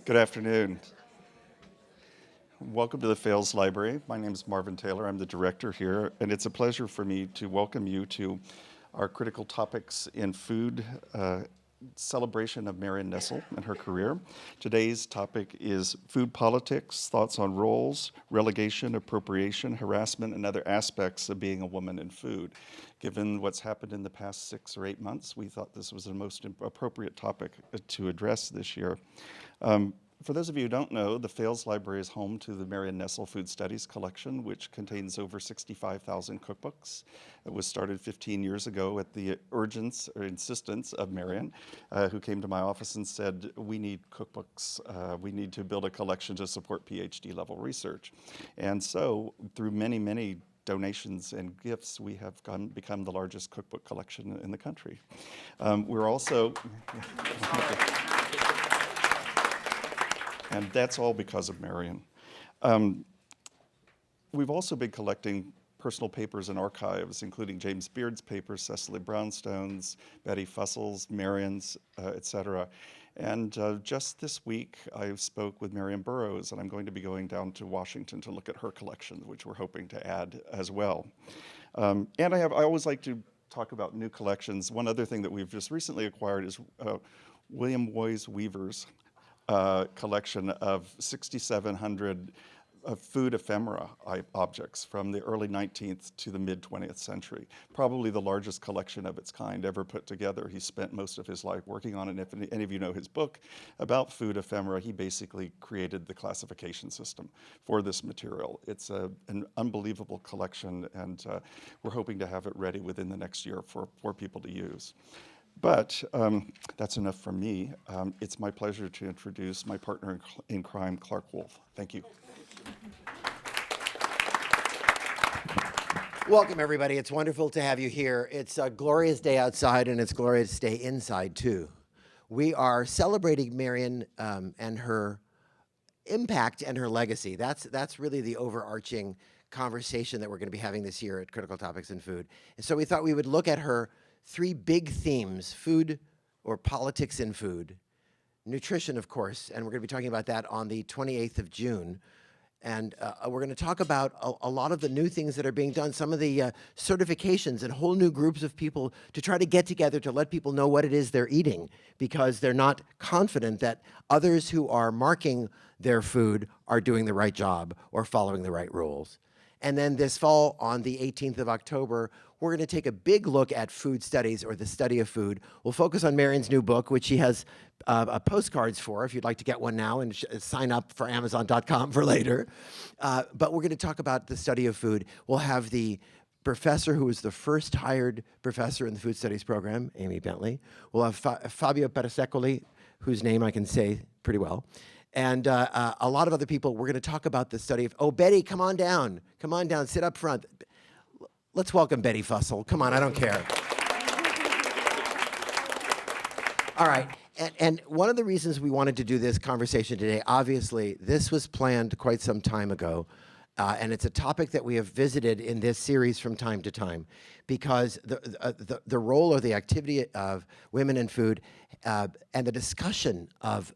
Good afternoon. Welcome to the Fales Library. My name is Marvin Taylor. I'm the director here, and it's a pleasure for me to welcome you to our Critical Topics in Food celebration of Marion Nestle and her career. Today's topic is food politics, thoughts on roles, relegation, appropriation, harassment, and other aspects of being a woman in food. Given what's happened in the past 6 or 8 months, we thought this was the most appropriate topic to address this year. For those of you who don't know, the Fales Library is home to the Marion Nestle Food Studies Collection, which contains over 65,000 cookbooks. It was started 15 years ago at the urgence or insistence of Marion, who came to my office and said, we need cookbooks. We need to build a collection to support PhD level research. And so through many, many donations and gifts, we have become the largest cookbook collection in the country. We're also, and that's all because of Marion. We've also been collecting personal papers and archives, including James Beard's papers, Cecily Brownstone's, Betty Fussel's, Marion's, et cetera. And just this week, I spoke with Marion Burroughs, and I'm going to be going down to Washington to look at her collection, which we're hoping to add as well. And I always like to talk about new collections. One other thing that we've just recently acquired is William Woys Weaver's collection of 6,700 food ephemera objects from the early 19th to the mid 20th century. Probably the largest collection of its kind ever put together. He spent most of his life working on it. And if any of you know his book about food ephemera, he basically created the classification system for this material. It's an unbelievable collection, and we're hoping to have it ready within the next year for people to use. But that's enough from me. It's my pleasure to introduce my partner in crime, Clark Wolf. Thank you. Welcome, everybody. It's wonderful to have you here. It's a glorious day outside, and it's glorious to stay inside, too. We are celebrating Marion and her impact and her legacy. That's really the overarching conversation that we're going to be having this year at Critical Topics in Food. And so we thought we would look at her 3 big themes: food or politics in food, nutrition, of course, and we're going to be talking about that on the 28th of June. And we're going to talk about a lot of the new things that are being done, some of the certifications and whole new groups of people to try to get together to let people know what it is they're eating, because they're not confident that others who are marking their food are doing the right job or following the right rules. And then this fall, on the 18th of October, we're going to take a big look at food studies, or the study of food. We'll focus on Marion's new book, which she has postcards for, if you'd like to get one now and sign up for Amazon.com for later. But we're going to talk about the study of food. We'll have the professor who was the first hired professor in the food studies program, Amy Bentley. We'll have Fabio Perisecoli, whose name I can say pretty well. And a lot of other people. We're going to talk about the study of, oh, Betty, come on down. Come on down, sit up front. Let's welcome Betty Fussell. Come on, I don't care. All right, and one of the reasons we wanted to do this conversation today, obviously, this was planned quite some time ago, and it's a topic that we have visited in this series from time to time, because the role or the activity of women in food and the discussion of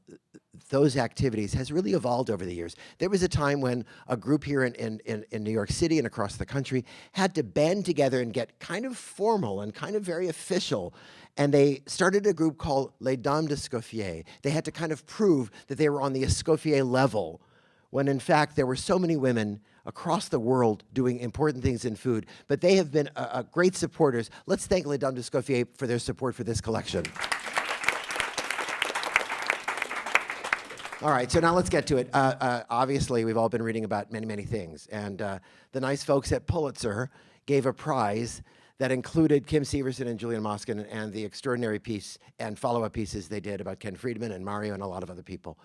those activities has really evolved over the years. There was a time when a group here in New York City and across the country had to band together and get kind of formal and kind of very official. And they started a group called Les Dames d'Escoffier. They had to kind of prove that they were on the Escoffier level, when in fact there were so many women across the world doing important things in food. But they have been great supporters. Let's thank Les Dames d'Escoffier for their support for this collection. All right, so now let's get to it. Obviously, we've all been reading about many, many things. And the nice folks at Pulitzer gave a prize that included Kim Severson and Julian Moskin and the extraordinary piece and follow-up pieces they did about Ken Friedman and Mario and a lot of other people.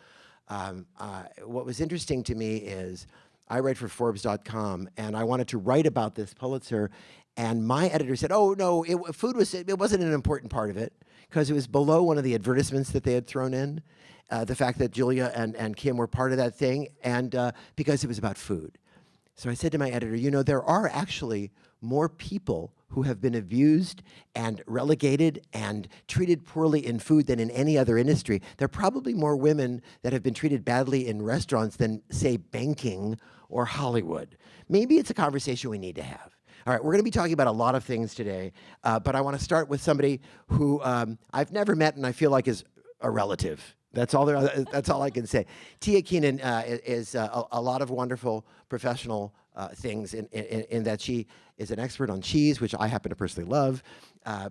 What was interesting to me is I write for Forbes.com, and I wanted to write about this Pulitzer, and my editor said, oh, no, food wasn't an important part of it, because it was below one of the advertisements that they had thrown in. The fact that Julia and Kim were part of that thing, and because it was about food. So I said to my editor, you know, there are actually more people who have been abused and relegated and treated poorly in food than in any other industry. There are probably more women that have been treated badly in restaurants than, say, banking or Hollywood. Maybe it's a conversation we need to have. All right, we're going to be talking about a lot of things today, but I want to start with somebody who I've never met and I feel like is a relative. That's all I can say. Tia Keenan is a lot of wonderful professional things in that she is an expert on cheese, which I happen to personally love,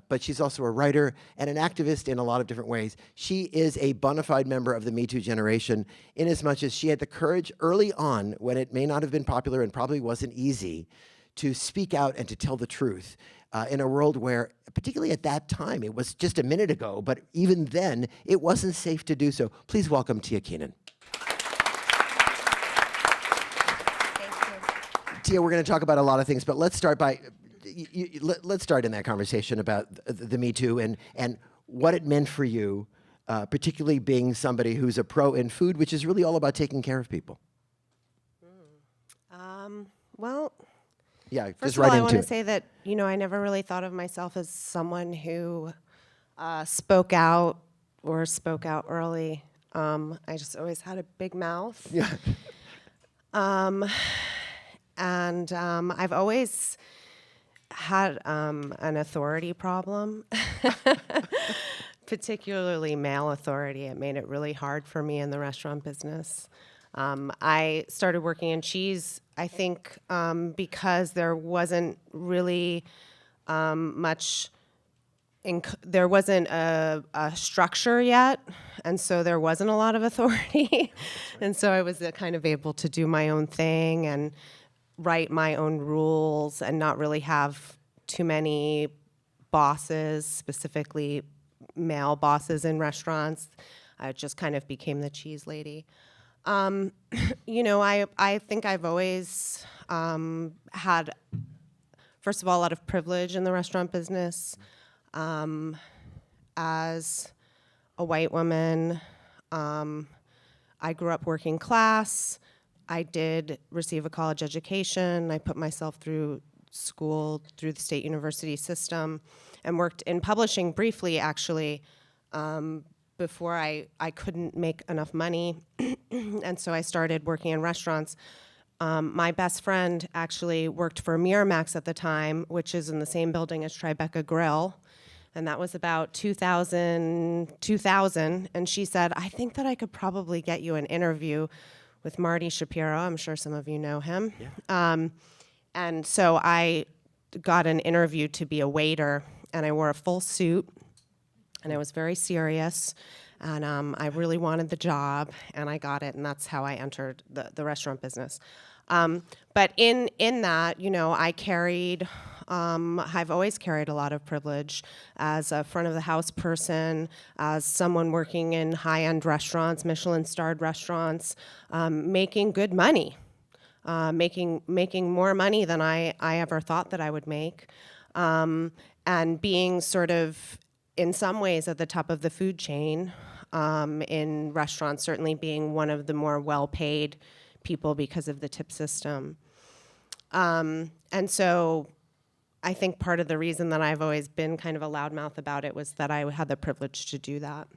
but she's also a writer and an activist in a lot of different ways. She is a bona fide member of the Me Too generation in as much as she had the courage early on, when it may not have been popular and probably wasn't easy, to speak out and to tell the truth in a world where, particularly at that time, it was just a minute ago, but even then, it wasn't safe to do so. Please welcome Tia Keenan. Thank you. Tia, we're going to talk about a lot of things, but let's start by, let's start in that conversation about the Me Too and what it meant for you, particularly being somebody who's a pro in food, which is really all about taking care of people. Well, Yeah, first just of all, right I into want to it. say that, I never really thought of myself as someone who spoke out or spoke out early. I just always had a big mouth. Yeah. And I've always had an authority problem, particularly male authority. It made it really hard for me in the restaurant business. I started working in cheese, I think, because there wasn't really there wasn't a structure yet, and so there wasn't a lot of authority. And so I was kind of able to do my own thing and write my own rules and not really have too many bosses, specifically male bosses in restaurants. I just kind of became the cheese lady. I think I've always had, first of all, a lot of privilege in the restaurant business. As a white woman, I grew up working class. I did receive a college education. I put myself through school through the state university system and worked in publishing briefly, actually, before I couldn't make enough money. And so I started working in restaurants. My best friend actually worked for Miramax at the time, which is in the same building as Tribeca Grill. And that was about 2000. And she said, I think that I could probably get you an interview with Marty Shapiro. I'm sure some of you know him. Yeah. And so I got an interview to be a waiter, and I wore a full suit, and I was very serious. And I really wanted the job, and I got it, and that's how I entered the restaurant business. But in that, I carried, I've always carried a lot of privilege as a front of the house person, as someone working in high-end restaurants, Michelin-starred restaurants, making good money, making more money than I ever thought that I would make, and being sort of, in some ways, at the top of the food chain in restaurants, certainly being one of the more well-paid people because of the tip system. And so I think part of the reason that I've always been kind of a loudmouth about it was that I had the privilege to do that.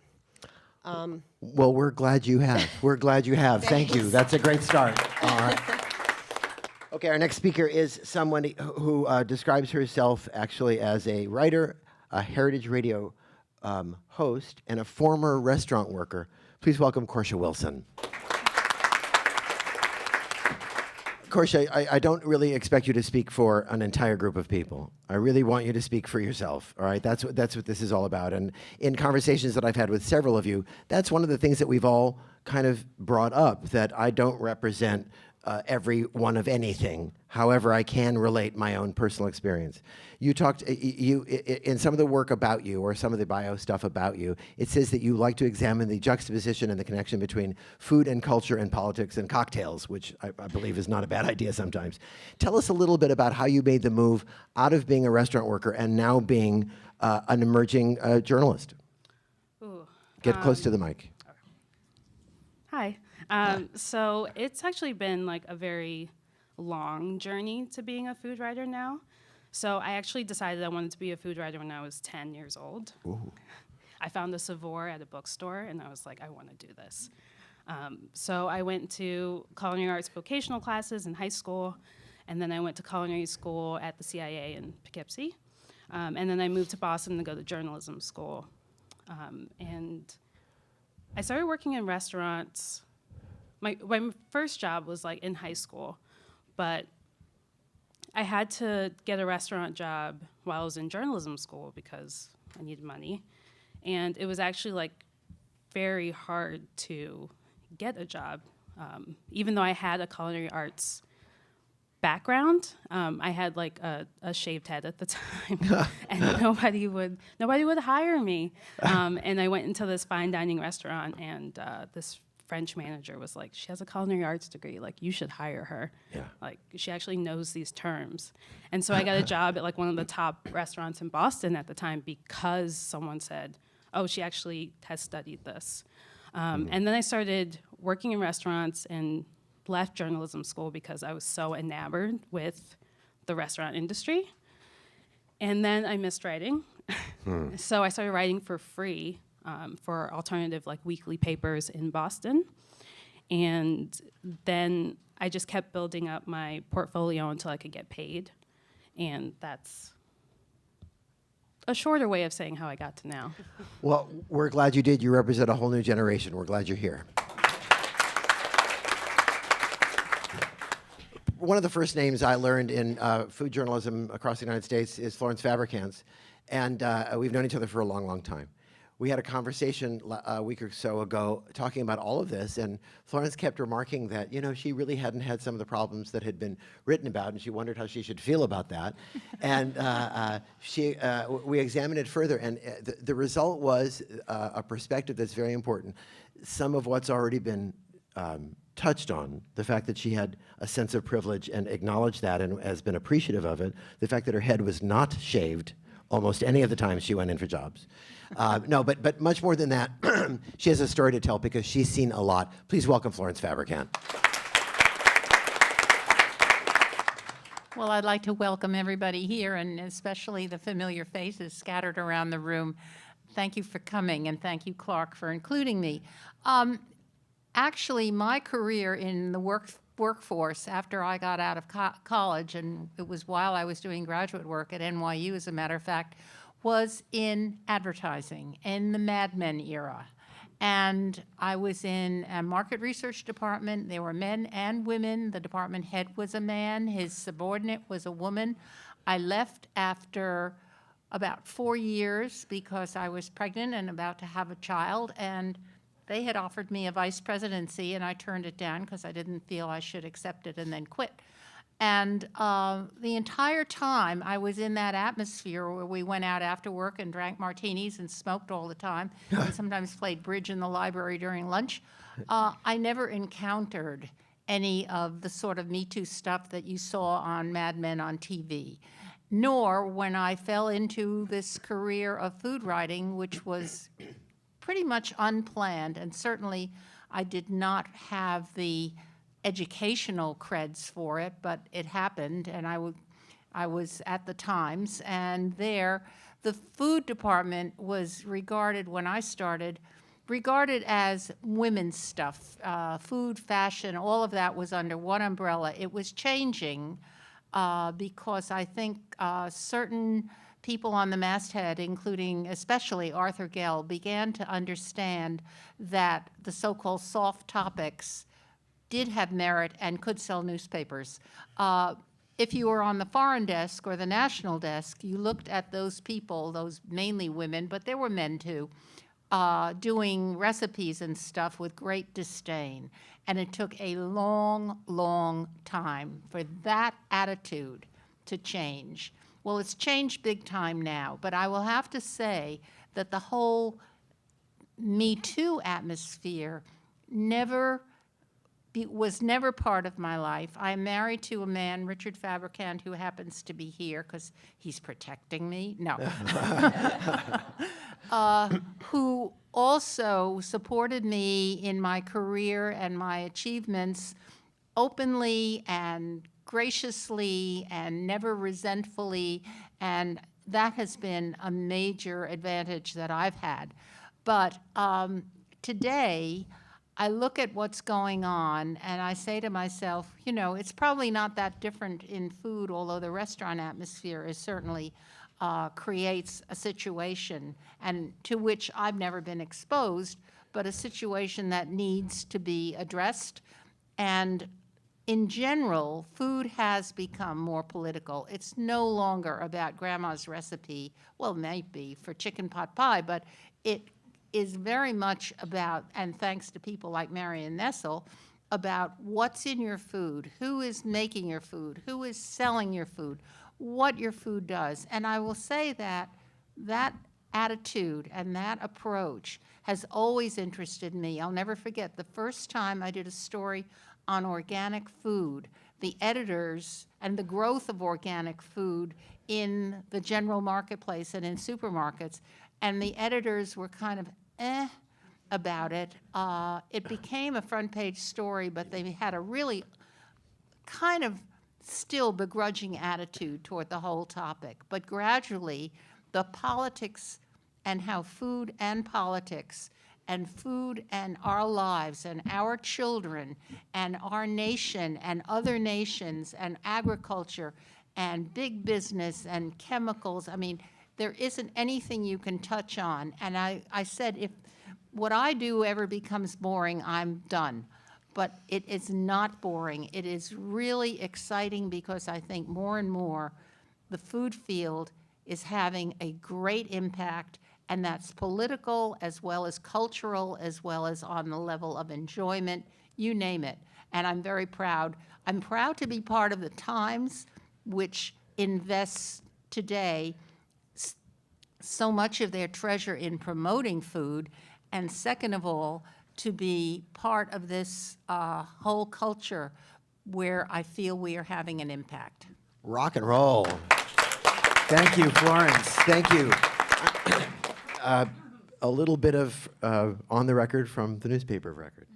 Well, we're glad you have. We're glad you have. Thank you. That's a great start. All right. Okay, our next speaker is someone who describes herself actually as a writer, a Heritage Radio host, and a former restaurant worker. Please welcome Corsha Wilson. Corsha, I don't really expect you to speak for an entire group of people. I really want you to speak for yourself, all right? That's what this is all about. And in conversations that I've had with several of you, that's one of the things that we've all kind of brought up, that I don't represent every one of anything. However, I can relate my own personal experience. You talked, in some of the work about you, or some of the bio stuff about you, it says that you like to examine the juxtaposition and the connection between food and culture and politics and cocktails, which I believe is not a bad idea sometimes. Tell us a little bit about how you made the move out of being a restaurant worker and now being an emerging journalist. Ooh, Get close to the mic. Hi. So it's actually been like a very long journey to being a food writer now. So I actually decided I wanted to be a food writer when I was 10 years old. I found a Savoir at a bookstore, and I was like, I want to do this. So I went to culinary arts vocational classes in high school, and then I went to culinary school at the CIA in Poughkeepsie. And then I moved to Boston to go to journalism school. And I started working in restaurants. My first job was like in high school, but I had to get a restaurant job while I was in journalism school because I needed money. And it was actually like very hard to get a job. Even though I had a culinary arts background, I had like a shaved head at the time, and nobody would hire me. And I went into this fine dining restaurant, and this French manager was like, she has a culinary arts degree, like you should hire her. Yeah. Like she actually knows these terms. And so I got a job at like one of the top restaurants in Boston at the time because someone said, oh, she actually has studied this. And then I started working in restaurants and left journalism school because I was so enamored with the restaurant industry. And then I missed writing. So I started writing for free for alternative like weekly papers in Boston. And then I just kept building up my portfolio until I could get paid. And that's a shorter way of saying how I got to now. Well, we're glad you did. You represent a whole new generation. We're glad you're here. One of the first names I learned in food journalism across the United States is Florence Fabrikant, and we've known each other for a long, long time. We had a conversation a week or so ago talking about all of this, and Florence kept remarking that, you know, she really hadn't had some of the problems that had been written about, and she wondered how she should feel about that. And we examined it further, and the result was a perspective that's very important. Some of what's already been touched on, the fact that she had a sense of privilege and acknowledged that and has been appreciative of it, the fact that her head was not shaved almost any of the time she went in for jobs. No, but much more than that, she has a story to tell because she's seen a lot. Please welcome Florence Fabrikant. Well, I'd like to welcome everybody here, and especially the familiar faces scattered around the room. Thank you for coming, and thank you, Clark, for including me. Actually, my career in the workforce after I got out of college, and it was while I was doing graduate work at NYU, as a matter of fact, was in advertising in the Mad Men era. And I was in a market research department. There were men and women. The department head was a man. His subordinate was a woman. I left after about 4 years because I was pregnant and about to have a child, and they had offered me a vice presidency, and I turned it down because I didn't feel I should accept it and then quit. And the entire time I was in that atmosphere where we went out after work and drank martinis and smoked all the time and sometimes played bridge in the library during lunch, I never encountered any of the sort of Me Too stuff that you saw on Mad Men on TV. Nor when I fell into this career of food writing, which was pretty much unplanned, and certainly I did not have the educational creds for it, but it happened, and I was at the Times, and there the food department was regarded, when I started, regarded as women's stuff, food, fashion, all of that was under one umbrella. It was changing because I think certain people on the masthead, including especially Arthur Gell, began to understand that the so-called soft topics did have merit and could sell newspapers. If you were on the foreign desk or the national desk, you looked at those people, those mainly women, but there were men too, doing recipes and stuff with great disdain. And it took a long, long time for that attitude to change. Well, it's changed big time now, but I will have to say that the whole Me Too atmosphere was never part of my life. I'm married to a man, Richard Fabrikant, who happens to be here because he's protecting me. No. Who also supported me in my career and my achievements openly and graciously and never resentfully, and that has been a major advantage that I've had. But today, I look at what's going on and I say to myself, you know, it's probably not that different in food, although the restaurant atmosphere is certainly creates a situation, and to which I've never been exposed, but a situation that needs to be addressed. And in general, food has become more political. It's no longer about grandma's recipe. Well, it might be for chicken pot pie, but it is very much about, and thanks to people like Marion Nestle, about what's in your food, who is making your food, who is selling your food, what your food does. And I will say that that attitude and that approach has always interested me. I'll never forget the first time I did a story on organic food, the editors and the growth of organic food in the general marketplace and in supermarkets, and the editors were kind of about it. It became a front page story, but they had a really kind of still begrudging attitude toward the whole topic. But gradually, the politics and how food and politics and food and our lives and our children and our nation and other nations and agriculture and big business and chemicals, I mean, there isn't anything you can touch on. And I said, if what I do ever becomes boring, I'm done. But it is not boring. It is really exciting because I think more and more the food field is having a great impact, and that's political as well as cultural, as well as on the level of enjoyment, you name it. And I'm very proud. I'm proud to be part of the Times, which invests today so much of their treasure in promoting food, and second of all, to be part of this whole culture where I feel we are having an impact. Rock and roll. Thank you, Florence. Thank you. A little bit of on the record from the newspaper record.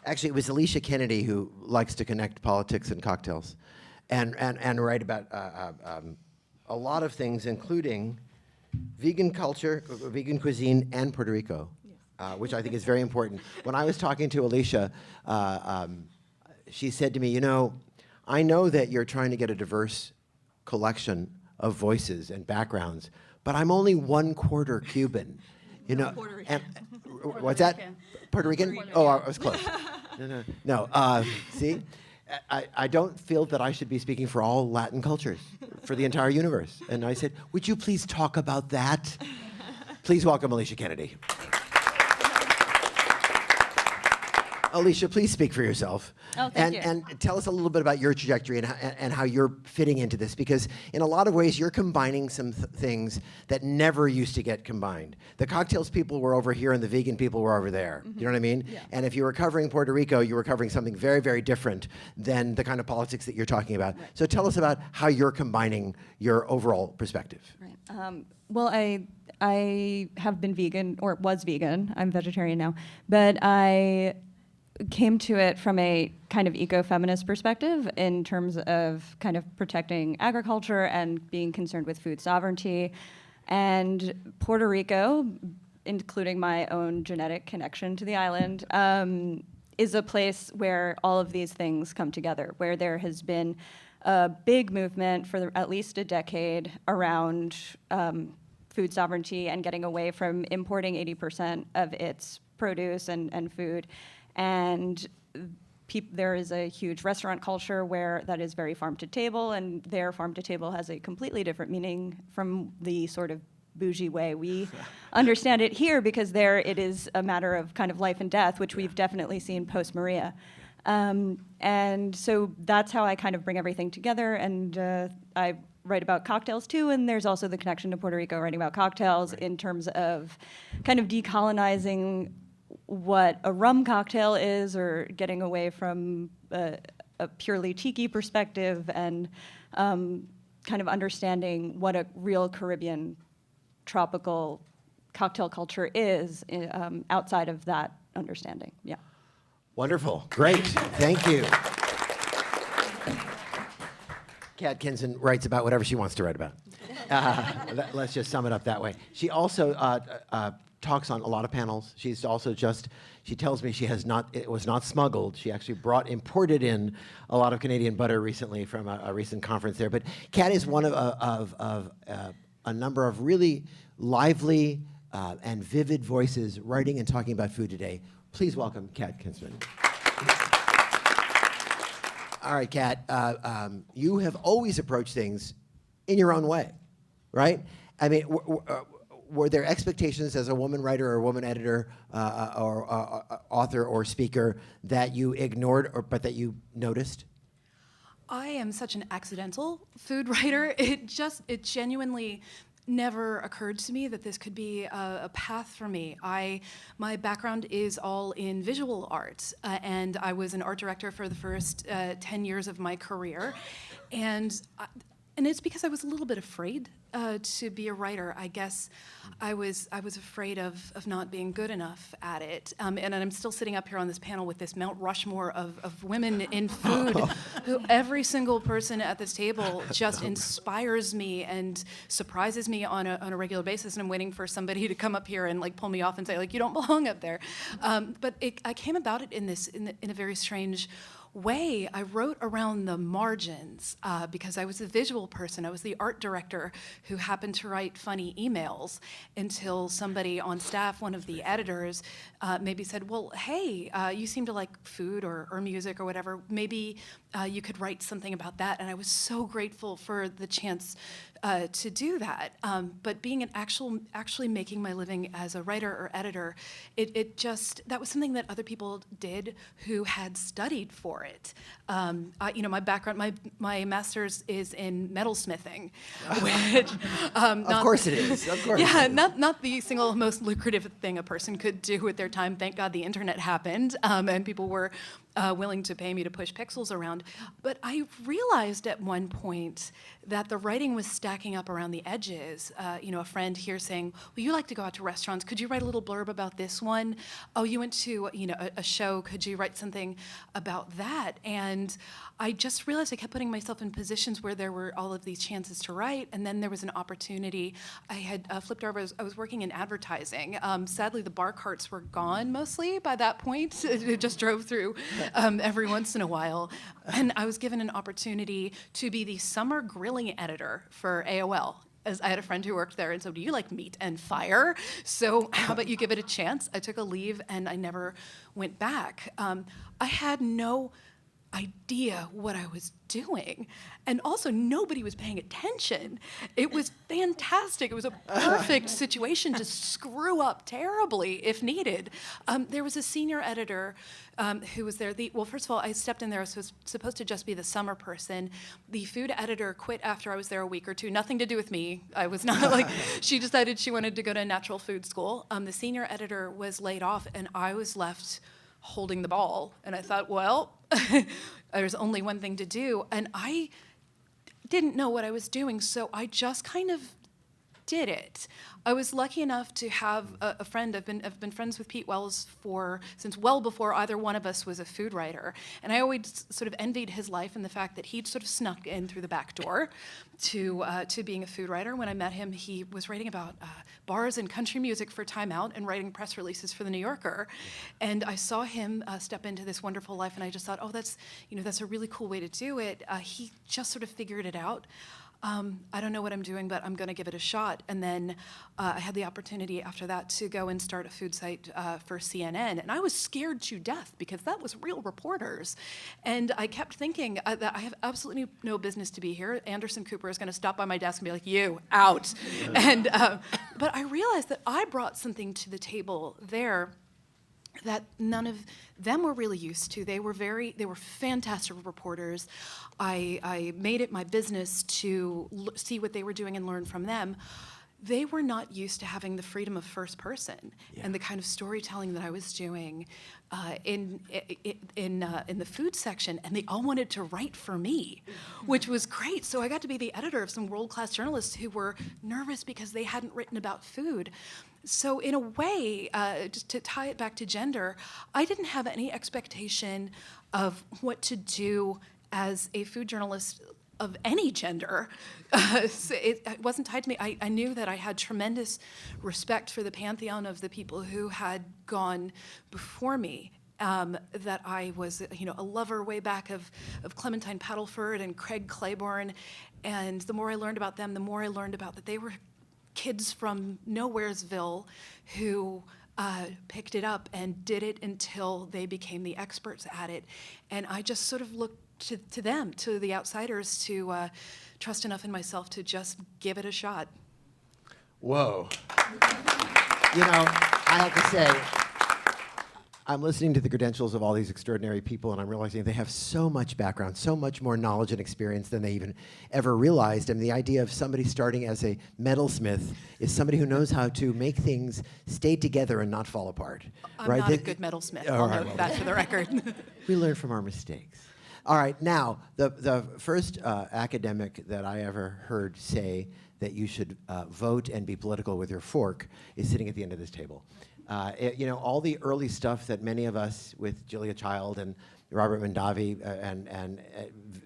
Actually, it was Alicia Kennedy who likes to connect politics and cocktails and write about a lot of things, including vegan culture, vegan cuisine, and Puerto Rico, which I think is very important. When I was talking to Alicia, she said to me, you know, I know that you're trying to get a diverse collection of voices and backgrounds, but I'm only 1/4 Cuban, you know. Puerto Rican. And, what's that? Puerto Rican? Oh, I was close. No. See, I don't feel that I should be speaking for all Latin cultures, for the entire universe. And I said, would you please talk about that? Please welcome Alicia Kennedy. Alicia, please speak for yourself. Oh, thank you. And tell us a little bit about your trajectory and how you're fitting into this, because in a lot of ways you're combining some things that never used to get combined. The cocktails people were over here and the vegan people were over there. You know what I mean? Yeah. And if you were covering Puerto Rico, you were covering something very, very different than the kind of politics that you're talking about. Right. So tell us about how you're combining your overall perspective. Right. Well, I have been vegan, or was vegan. I'm vegetarian now. But I came to it from a kind of ecofeminist perspective in terms of kind of protecting agriculture and being concerned with food sovereignty. And Puerto Rico, including my own genetic connection to the island, is a place where all of these things come together, where there has been a big movement for at least a decade around food sovereignty and getting away from importing 80% of its produce and food. And there is a huge restaurant culture where that is very farm to table, and their farm to table has a completely different meaning from the sort of bougie way we understand it here, because there it is a matter of kind of life and death, which we've definitely seen post Maria. And so that's how I kind of bring everything together, and I write about cocktails too, and there's also the connection to Puerto Rico, writing about cocktails in terms of kind of decolonizing what a rum cocktail is, or getting away from a purely tiki perspective, and kind of understanding what a real Caribbean tropical cocktail culture is outside of that understanding. Yeah. Wonderful. Great. Thank you. Kat Kinsman writes about whatever she wants to write about. Let's just sum it up that way. She also talks on a lot of panels. She's also she tells me it was not smuggled. She actually imported in a lot of Canadian butter recently from a recent conference there. But Kat is one of a number of really lively and vivid voices writing and talking about food today. Please welcome Kat Kinsman. All right, Kat, you have always approached things in your own way, right? I mean, were there expectations as a woman writer or a woman editor or author or speaker that you ignored but that you noticed? I am such an accidental food writer. It genuinely never occurred to me that this could be a path for me. My background is all in visual art, and I was an art director for the first 10 years of my career, and it's because I was a little bit afraid to be a writer. I guess I was afraid of not being good enough at it. And I'm still sitting up here on this panel with this Mount Rushmore of women in food, who every single person at this table just inspires me and surprises me on a regular basis. And I'm waiting for somebody to come up here and like pull me off and say like, you don't belong up there. But I came about it in a very strange way. I wrote around the margins because I was a visual person. I was the art director who happened to write funny emails until somebody on staff, one of the editors, maybe said, well, hey, you seem to like food or music or whatever. Maybe you could write something about that. And I was so grateful for the chance to do that. But being actually making my living as a writer or editor, that was something that other people did who had studied for it. My background, my master's is in metalsmithing, which Of course it is. Of course. yeah, not the single most lucrative thing a person could do with their time. Thank God the internet happened, and people were willing to pay me to push pixels around. But I realized at one point that the writing was stacking up around the edges. A friend here saying, well, you like to go out to restaurants. Could you write a little blurb about this one? Oh, you went to a show. Could you write something about that? And I just realized I kept putting myself in positions where there were all of these chances to write, and then there was an opportunity. I had flipped over. I was working in advertising. Sadly, the bar carts were gone mostly by that point. It just drove through every once in a while. And I was given an opportunity to be the summer grilling editor for AOL. As I had a friend who worked there and said, do you like meat and fire? So how about you give it a chance? I took a leave and I never went back. I had no idea what I was doing. And also nobody was paying attention. It was fantastic. It was a perfect situation to screw up terribly if needed. There was a senior editor who was there. Well, first of all, I stepped in there. I was supposed to just be the summer person. The food editor quit after I was there a week or two. Nothing to do with me. I was not like, she decided she wanted to go to natural food school. The senior editor was laid off and I was left holding the ball. And I thought, well, there's only one thing to do. And I didn't know what I was doing, so I just kind of did it. I was lucky enough to have a friend. I've been friends with Pete Wells since well before either one of us was a food writer. And I always sort of envied his life and the fact that he'd sort of snuck in through the back door to being a food writer. When I met him, he was writing about bars and country music for Time Out and writing press releases for The New Yorker. And I saw him step into this wonderful life, and I just thought, oh, that's a really cool way to do it. He just sort of figured it out. I don't know what I'm doing, but I'm going to give it a shot. And then I had the opportunity after that to go and start a food site for CNN. And I was scared to death because that was real reporters. And I kept thinking that I have absolutely no business to be here. Anderson Cooper is going to stop by my desk and be like, you, out. And but I realized that I brought something to the table there that none of them were really used to. They were fantastic reporters. I made it my business to see what they were doing and learn from them. They were not used to having the freedom of first person and the kind of storytelling that I was doing in the food section, and they all wanted to write for me, which was great. So I got to be the editor of some world-class journalists who were nervous because they hadn't written about food. So in a way, just to tie it back to gender, I didn't have any expectation of what to do as a food journalist of any gender. So it wasn't tied to me. I knew that I had tremendous respect for the pantheon of the people who had gone before me. That I was, a lover way back of Clementine Paddleford and Craig Claiborne. And the more I learned about them, the more I learned about that they were kids from Nowheresville who picked it up and did it until they became the experts at it. And I just sort of looked to them, to the outsiders, to trust enough in myself to just give it a shot. Whoa. I have to say, I'm listening to the credentials of all these extraordinary people, and I'm realizing they have so much background, so much more knowledge and experience than they even ever realized. And the idea of somebody starting as a metalsmith is somebody who knows how to make things stay together and not fall apart. I'm right? not a good metalsmith. I'll note that for the record. We learn from our mistakes. All right, now, the first academic that I ever heard say that you should vote and be political with your fork is sitting at the end of this table. All the early stuff that many of us with Julia Child and Robert Mondavi and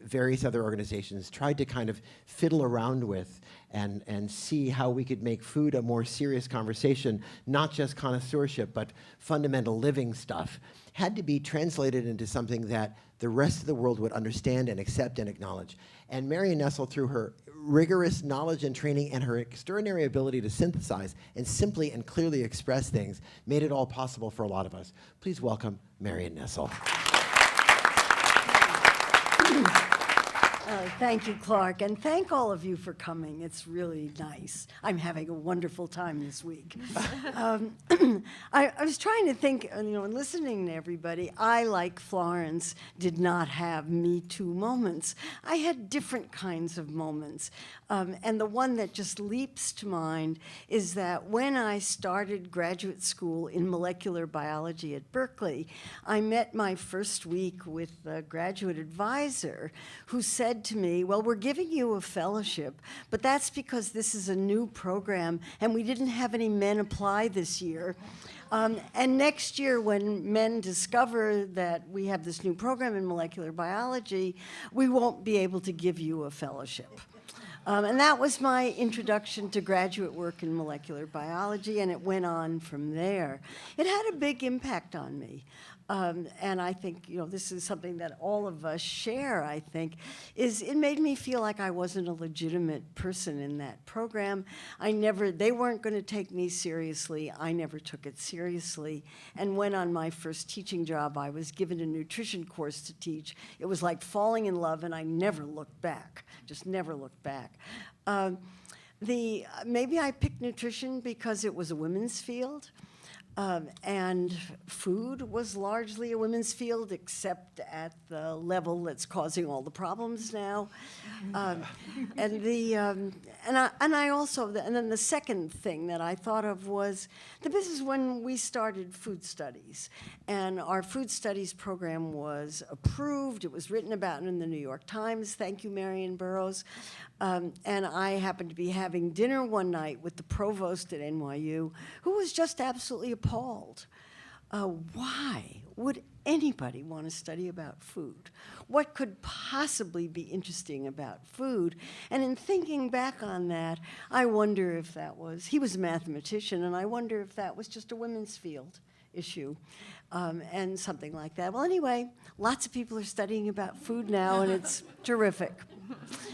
various other organizations tried to kind of fiddle around with and see how we could make food a more serious conversation, not just connoisseurship, but fundamental living stuff, had to be translated into something that the rest of the world would understand and accept and acknowledge. And Marion Nestle, through her rigorous knowledge and training and her extraordinary ability to synthesize and simply and clearly express things, made it all possible for a lot of us. Please welcome Marion Nestle. Thank you, Clark, and thank all of you for coming. It's really nice. I'm having a wonderful time this week. I was trying to think, and listening to everybody, I, like Florence, did not have Me Too moments. I had different kinds of moments. And the one that just leaps to mind is that when I started graduate school in molecular biology at Berkeley, I met my first week with a graduate advisor who said to me, well, we're giving you a fellowship, but that's because this is a new program and we didn't have any men apply this year. And next year, when men discover that we have this new program in molecular biology, we won't be able to give you a fellowship. And that was my introduction to graduate work in molecular biology, and it went on from there. It had a big impact on me. And I think, this is something that all of us share, I think, is it made me feel like I wasn't a legitimate person in that program. They weren't going to take me seriously. I never took it seriously. And when on my first teaching job, I was given a nutrition course to teach, it was like falling in love, and I never looked back, just never looked back. Maybe I picked nutrition because it was a women's field. And food was largely a women's field, except at the level that's causing all the problems now. And then the second thing that I thought of was this is when we started food studies, and our food studies program was approved. It was written about in the New York Times. Thank you, Marion Burroughs. And I happened to be having dinner one night with the provost at NYU, who was just absolutely appalled. Why would anybody want to study about food? What could possibly be interesting about food? And in thinking back on that, I wonder if he was a mathematician, and I wonder if that was just a women's field issue. And something like that. Well, anyway, lots of people are studying about food now, and it's terrific.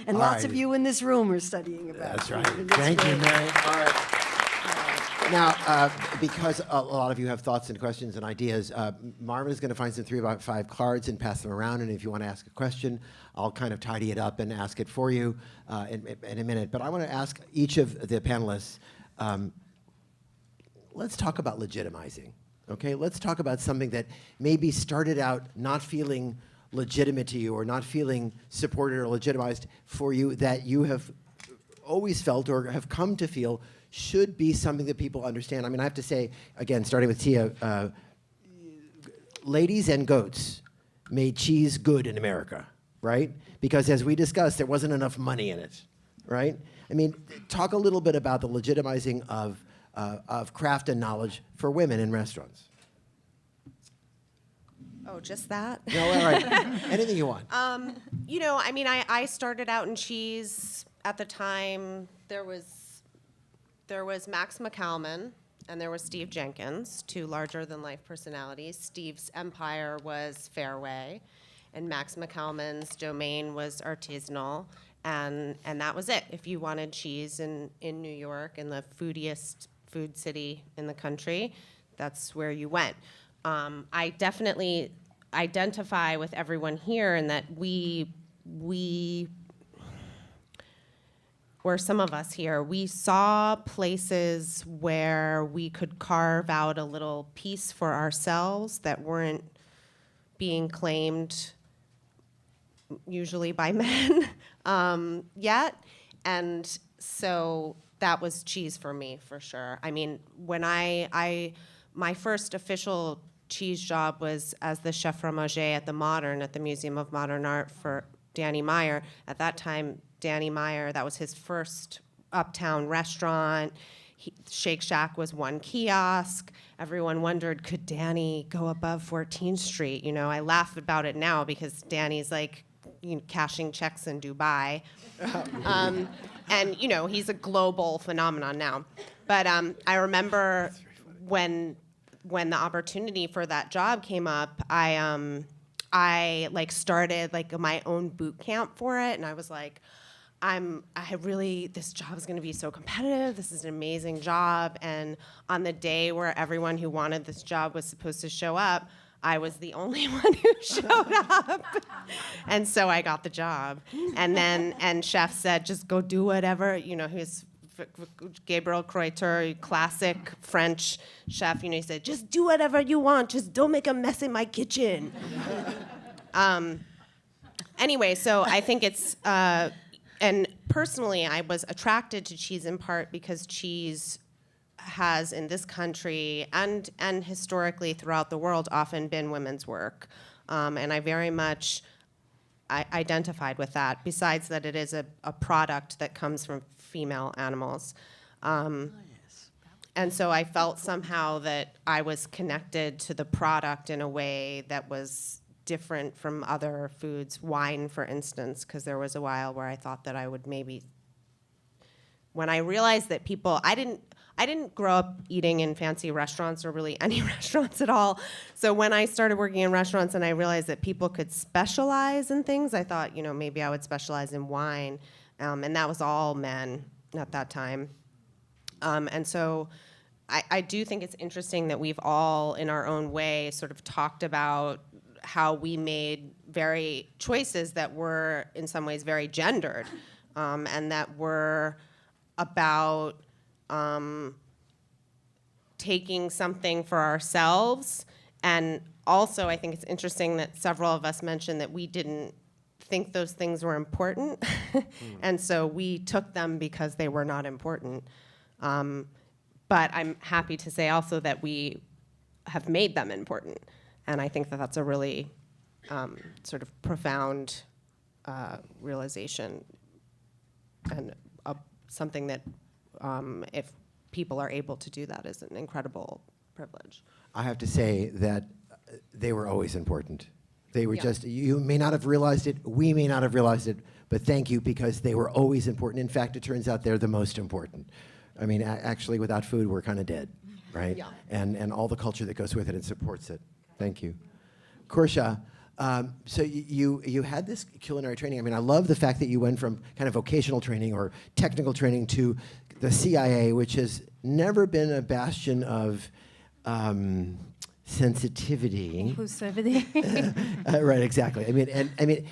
And All lots right. of you in this room are studying about That's food. right. and it's Thank you, great. Mary. All right. Now, because a lot of you have thoughts and questions and ideas, Marvin is going to find some 3x5 cards and pass them around. And if you want to ask a question, I'll kind of tidy it up and ask it for you in a minute. But I want to ask each of the panelists, let's talk about legitimizing. Okay, let's talk about something that maybe started out not feeling legitimate to you or not feeling supported or legitimized for you, that you have always felt or have come to feel should be something that people understand. I mean, I have to say, again, starting with Tia, ladies and goats made cheese good in America, right? Because as we discussed, there wasn't enough money in it, right? I mean, talk a little bit about the legitimizing of craft and knowledge for women in restaurants. Oh, just that? No, all right. Anything you want. You know, I mean, I started out in cheese at the time. There was Max McCalman and there was Steve Jenkins, two larger-than-life personalities. Steve's empire was Fairway, and Max McCalman's domain was artisanal, and that was it. If you wanted cheese in New York, in the foodiest food city in the country, that's where you went. I definitely identify with everyone here in that we, or some of us here, we saw places where we could carve out a little piece for ourselves that weren't being claimed usually by men yet. And so that was cheese for me, for sure. I mean, when my first official cheese job was as the chef fromager at the Modern, at the Museum of Modern Art for Danny Meyer. At that time, Danny Meyer, that was his first uptown restaurant. Shake Shack was one kiosk. Everyone wondered, could Danny go above 14th Street? You know, I laugh about it now because Danny's like, you know, cashing checks in Dubai. And, you know, he's a global phenomenon now. But I remember when the opportunity for that job came up, I like started like my own boot camp for it, and I was like, this job is going to be so competitive. This is an amazing job. And on the day where everyone who wanted this job was supposed to show up, I was the only one who showed up. And so I got the job. And chef said, just go do whatever, you know, his Gabriel Kreuter, classic French chef, you know, he said, just do whatever you want, just don't make a mess in my kitchen. Anyway, so I think it's, and personally, I was attracted to cheese in part because cheese has in this country and historically throughout the world often been women's work. And I very much identified with that, besides that it is a product that comes from female animals. And so I felt somehow that I was connected to the product in a way that was different from other foods. Wine, for instance, because there was a while where I thought that I would maybe, when I realized that people, I didn't grow up eating in fancy restaurants or really any restaurants at all. So when I started working in restaurants and I realized that people could specialize in things, I thought, you know, maybe I would specialize in wine. And that was all men at that time. And so I do think it's interesting that we've all, in our own way, sort of talked about how we made very choices that were, in some ways, very gendered, and that were about taking something for ourselves. And also, I think it's interesting that several of us mentioned that we didn't think those things were important. And so we took them because they were not important. But I'm happy to say also that we have made them important. And I think that that's a really sort of profound realization and something that if people are able to do that is an incredible privilege. I have to say that they were always important. They were Yeah. just, you may not have realized it, we may not have realized it, but thank you, because they were always important. In fact, it turns out they're the most important. I mean, actually, without food, we're kind of dead, right? Yeah. And all the culture that goes with it and supports it. Thank you. Korsha, so you had this culinary training. I mean, I love the fact that you went from kind of vocational training or technical training to the CIA, which has never been a bastion of sensitivity. Inclusivity. Right, exactly. I mean,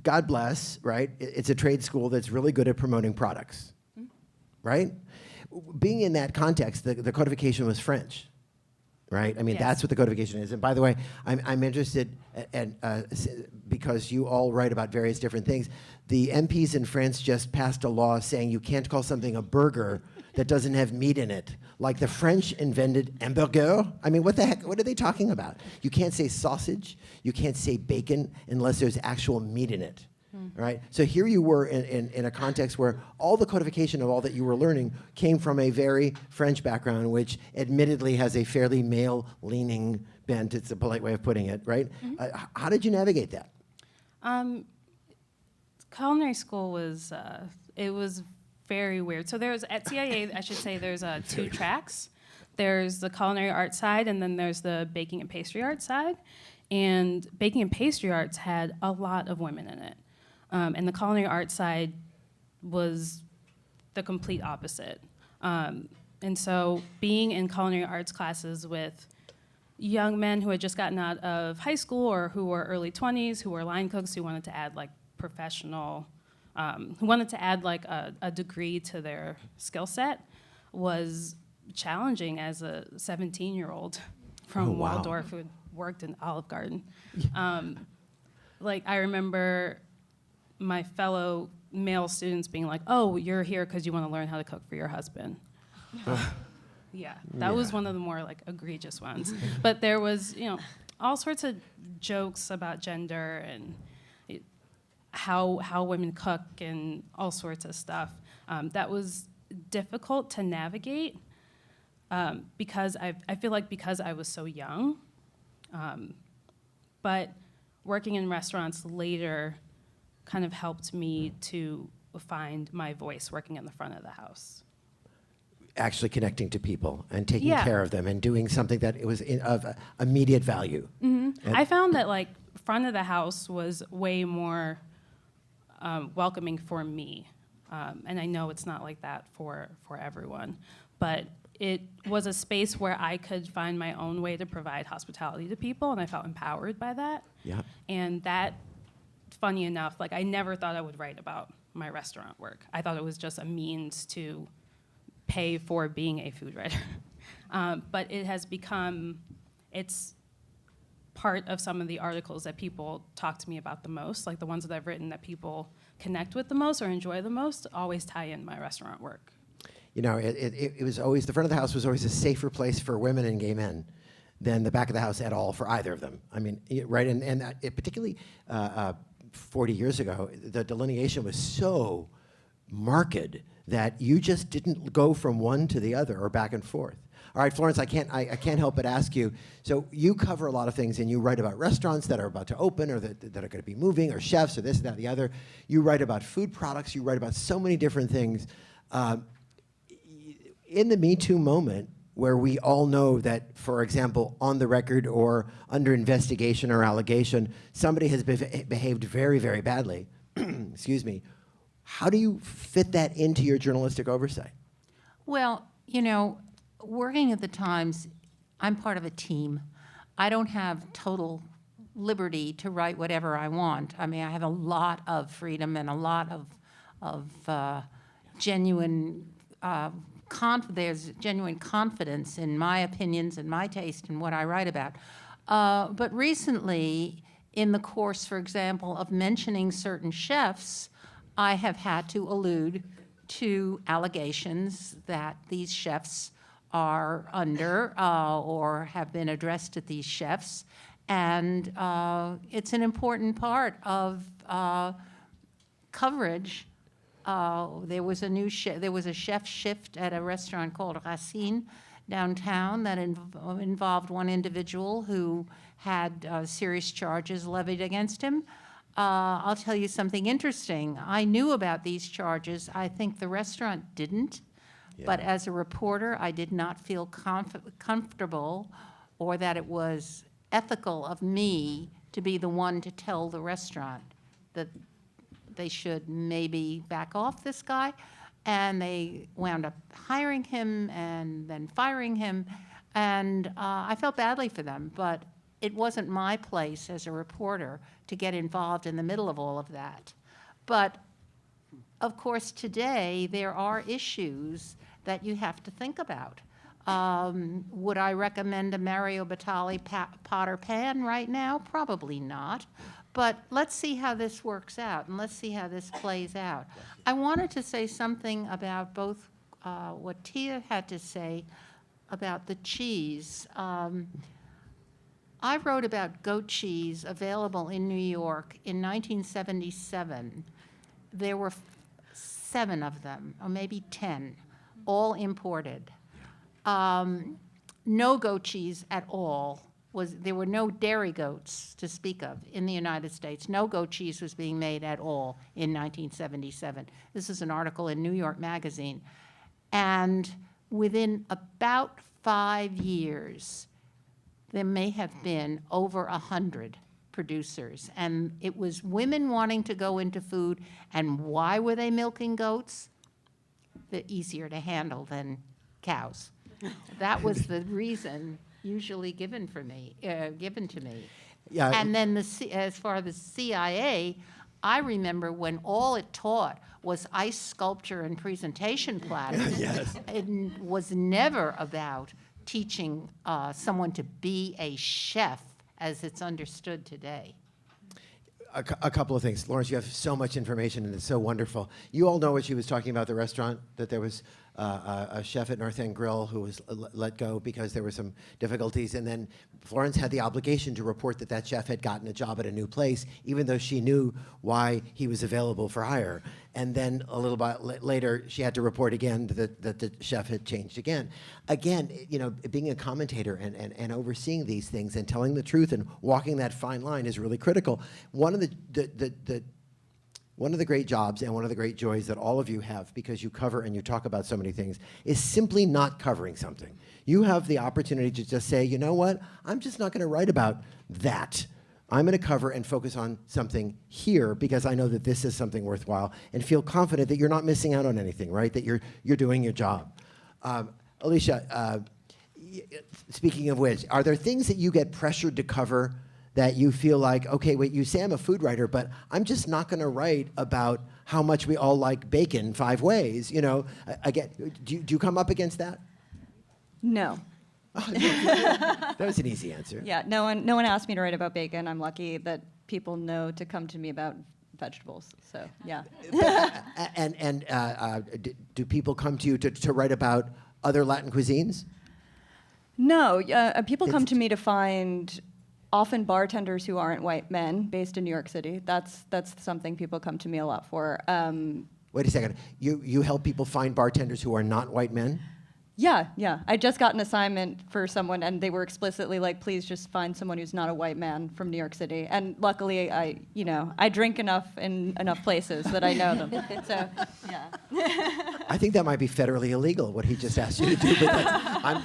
God bless, right? It's a trade school that's really good at promoting products, right? Being in that context, the codification was French, right? I mean, Yes. that's what the codification is. And by the way, I'm interested, because you all write about various different things. The MPs in France just passed a law saying you can't call something a burger that doesn't have meat in it. Like the French invented hamburger. I mean, what the heck? What are they talking about? You can't say sausage. You can't say bacon unless there's actual meat in it. Right? So here you were in a context where all the codification of all that you were learning came from a very French background, which admittedly has a fairly male-leaning bent. It's a polite way of putting it, right? How did you navigate that? Culinary school was it was very weird. So there's at CIA, I should say, there's 2 tracks. There's the culinary arts side, and then there's the baking and pastry arts side. And baking and pastry arts had a lot of women in it, and the culinary arts side was the complete opposite. And so being in culinary arts classes with young men who had just gotten out of high school or who were early 20s, who were line cooks, who wanted to add like professional, who wanted to add like a degree to their skill set was challenging as a 17-year-old from Oh, wow. Waldorf who had worked in Olive Garden. Like I remember my fellow male students being like, "Oh, you're here because you want to learn how to cook for your husband." Yeah, that was one of the more like egregious ones. But there was, all sorts of jokes about gender and how women cook and all sorts of stuff. That was difficult to navigate because I feel like because I was so young. But working in restaurants later kind of helped me to find my voice working in the front of the house. Actually connecting to people and taking Yeah. care of them and doing something that it was of immediate value. I found that like front of the house was way more welcoming for me, and I know it's not like that for everyone, but it was a space where I could find my own way to provide hospitality to people, and I felt empowered by that. Yeah. And that, funny enough, like I never thought I would write about my restaurant work. I thought it was just a means to pay for being a food writer. But it has become, it's part of some of the articles that people talk to me about the most, like the ones that I've written that people connect with the most or enjoy the most, always tie in my restaurant work. It was always, the front of the house was always a safer place for women and gay men than the back of the house at all for either of them. I mean, right, and it particularly 40 years ago, the delineation was so marked that you just didn't go from one to the other or back and forth. All right, Florence, I can't help but ask you, so you cover a lot of things and you write about restaurants that are about to open or that are going to be moving or chefs or this, that, the other. You write about food products, you write about so many different things. In the Me Too moment, where we all know that, for example, on the record or under investigation or allegation, somebody has behaved very, very badly, excuse me, how do you fit that into your journalistic oversight? Well, working at the Times, I'm part of a team. I don't have total liberty to write whatever I want. I mean, I have a lot of freedom and a lot of genuine there's genuine confidence in my opinions and my taste and what I write about. But recently, in the course, for example, of mentioning certain chefs, I have had to allude to allegations that these chefs are under or have been addressed at these chefs. And it's an important part of coverage. There was a chef shift at a restaurant called Racine downtown that involved one individual who had serious charges levied against him. I'll tell you something interesting. I knew about these charges. I think the restaurant didn't. But as a reporter, I did not feel comfortable or that it was ethical of me to be the one to tell the restaurant that they should maybe back off this guy. And they wound up hiring him and then firing him. And I felt badly for them, but it wasn't my place as a reporter to get involved in the middle of all of that. But of course, today there are issues that you have to think about. Would I recommend a Mario Batali pot or pan right now? Probably not. But let's see how this works out, and let's see how this plays out. I wanted to say something about both what Tia had to say about the cheese. I wrote about goat cheese available in New York in 1977. There were 7 of them, or maybe 10, all imported. No goat cheese at all. There were no dairy goats to speak of in the United States. No goat cheese was being made at all in 1977. This is an article in New York Magazine. And within about 5 years, there may have been over 100 producers. And it was women wanting to go into food. And why were they milking goats? They're easier to handle than cows. That was the reason usually given to me. Yeah. And then as far as the CIA, I remember when all it taught was ice sculpture and presentation platters. Yes. It was never about teaching someone to be a chef as it's understood today. A couple of things. Lawrence, you have so much information, and it's so wonderful. You all know what she was talking about, the restaurant, that there was a chef at North End Grill who was let go because there were some difficulties, and then Florence had the obligation to report that that chef had gotten a job at a new place, even though she knew why he was available for hire. And then a little bit later, she had to report again that the chef had changed again. Again, you know, being a commentator and overseeing these things and telling the truth and walking that fine line is really critical. One of the great jobs and one of the great joys that all of you have, because you cover and you talk about so many things, is simply not covering something. You have the opportunity to just say, you know what, I'm just not going to write about that. I'm going to cover and focus on something here because I know that this is something worthwhile, and feel confident that you're not missing out on anything, right? That you're doing your job. Alicia, speaking of which, are there things that you get pressured to cover that you feel like, okay, wait, you say I'm a food writer, but I'm just not going to write about how much we all like bacon 5 ways? You know, again, do you come up against that? No. That was an easy answer. Yeah, no one asked me to write about bacon. I'm lucky that people know to come to me about vegetables. So yeah. And do people come to you to write about other Latin cuisines? No, people come It's- to me to find often bartenders who aren't white men based in New York City. That's something people come to me a lot for. Wait a second. You help people find bartenders who are not white men? Yeah. I just got an assignment for someone, and they were explicitly like, "Please just find someone who's not a white man from New York City." And luckily, I drink enough in enough places that I know them. So, yeah. I think that might be federally illegal, what he just asked you to do,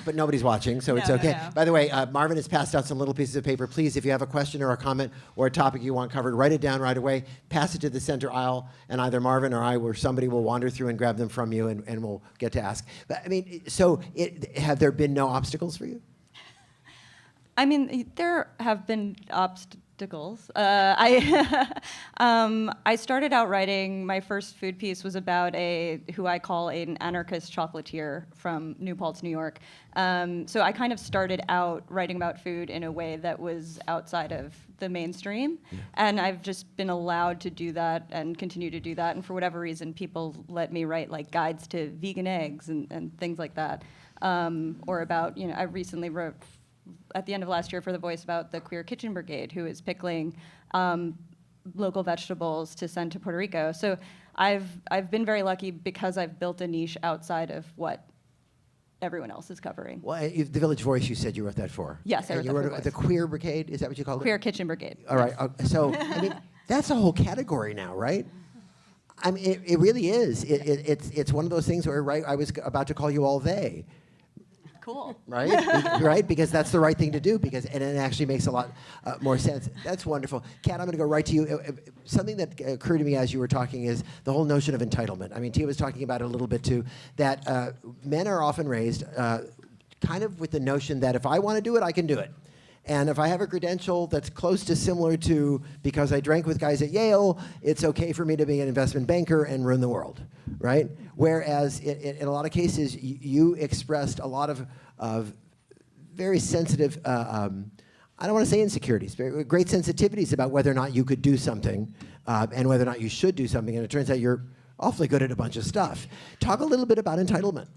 but nobody's watching, so it's No, okay. no. By the way, Marvin has passed out some little pieces of paper. Please, if you have a question or a comment or a topic you want covered, write it down right away, pass it to the center aisle, and either Marvin or I or somebody will wander through and grab them from you, and we'll get to ask. But, I mean, so have there been no obstacles for you? I mean, there have been obstacles. I started out writing, my first food piece was about who I call an anarchist chocolatier from New Paltz, New York. So I kind of started out writing about food in a way that was outside of the mainstream. Yeah. And I've just been allowed to do that and continue to do that. And for whatever reason, people let me write like guides to vegan eggs and things like that. Or about, I recently wrote at the end of last year for The Voice about the Queer Kitchen Brigade, who is pickling local vegetables to send to Puerto Rico. So I've been very lucky because I've built a niche outside of what everyone else is covering. Well, the Village Voice, you said you wrote that for. Yes, I wrote you that for wrote The it, the Voice. Queer Brigade, is that what you called it? Queer Kitchen Brigade. All right, so, I mean, that's a whole category now, right? I mean, it really is. It's one of those things where, right, I was about to call you all they. Cool. Right? Right? Because that's the right thing to do, and it actually makes a lot more sense. That's wonderful. Kat, I'm going to go right to you. Something that occurred to me as you were talking is the whole notion of entitlement. I mean, Tia was talking about it a little bit too, that men are often raised kind of with the notion that if I want to do it, I can do it. And if I have a credential that's close to similar to because I drank with guys at Yale, it's okay for me to be an investment banker and run the world, right? Whereas in a lot of cases, you expressed a lot of very sensitive, I don't want to say insecurities, but great sensitivities about whether or not you could do something and whether or not you should do something. And it turns out you're awfully good at a bunch of stuff. Talk a little bit about entitlement.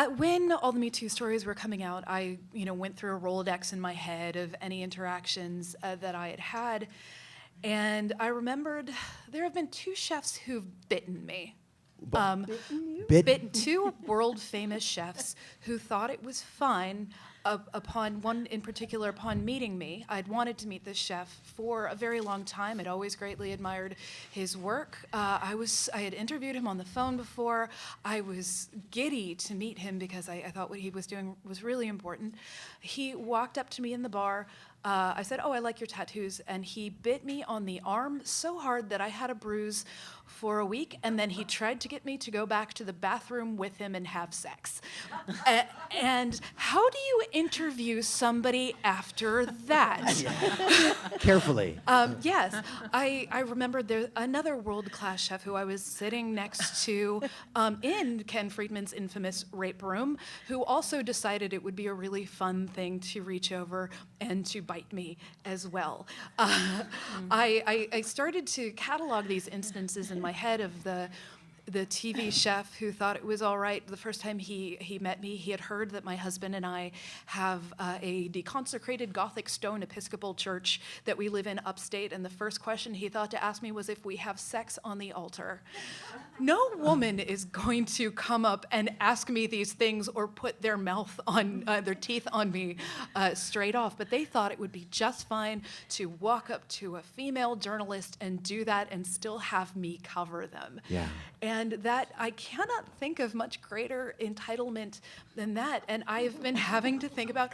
When all the Me Too stories were coming out, I went through a Rolodex in my head of any interactions that I had had, and I remembered there have been 2 chefs who've bitten me. Two world famous chefs who thought it was fine upon one in particular, upon meeting me. I'd wanted to meet this chef for a very long time. I'd always greatly admired his work. I had interviewed him on the phone before. I was giddy to meet him because I thought what he was doing was really important. He walked up to me in the bar. I said, "Oh, I like your tattoos," and he bit me on the arm so hard that I had a bruise for a week, and then he tried to get me to go back to the bathroom with him and have sex. And how do you interview somebody after that? Carefully. Yes, I remembered there another world-class chef who I was sitting next to in Ken Friedman's infamous rape room, who also decided it would be a really fun thing to reach over and to bite me as well. I started to catalog these instances in my head of the TV chef who thought it was all right. The first time he met me, he had heard that my husband and I have a deconsecrated Gothic stone Episcopal church that we live in upstate, and the first question he thought to ask me was if we have sex on the altar. No woman is going to come up and ask me these things or put their mouth on, their teeth on me straight off, but they thought it would be just fine to walk up to a female journalist and do that and still have me cover them. Yeah. And that, I cannot think of much greater entitlement than that. And I've been having to think about,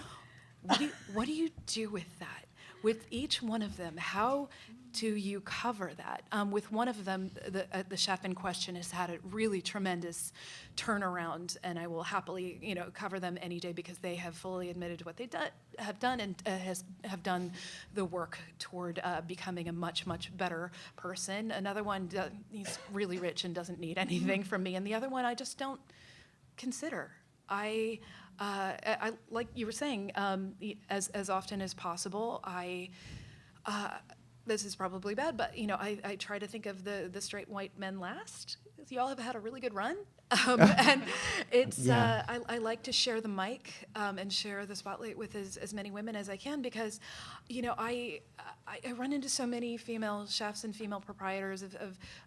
what do you do with that? With each one of them, how do you cover that? With one of them, the chef in question has had a really tremendous turnaround, and I will happily, cover them any day because they have fully admitted what they have done and have done the work toward becoming a much, much better person. Another one, he's really rich and doesn't need anything from me, and the other one I just don't consider. I like you were saying, as often as possible, this is probably bad, but I try to think of the straight white men last. Y'all have had a really good run, and it's Yeah. I like to share the mic and share the spotlight with as many women as I can because, I run into so many female chefs and female proprietors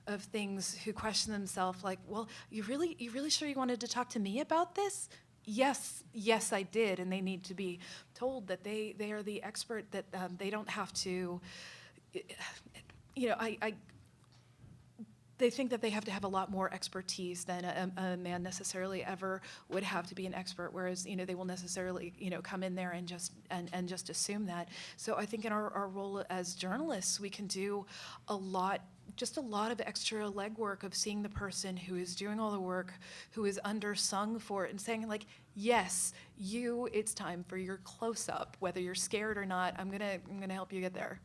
of things who question themselves like, well, you really sure you wanted to talk to me about this? Yes, I did, and they need to be told that they are the expert, that they don't have to. They think that they have to have a lot more expertise than a man necessarily ever would have to be an expert, whereas they will necessarily come in there and just assume that. So I think in our role as journalists, we can do a lot of extra legwork of seeing the person who is doing all the work, who is undersung for it, and saying like, yes, it's time for your close-up, whether you're scared or not. I'm gonna help you get there.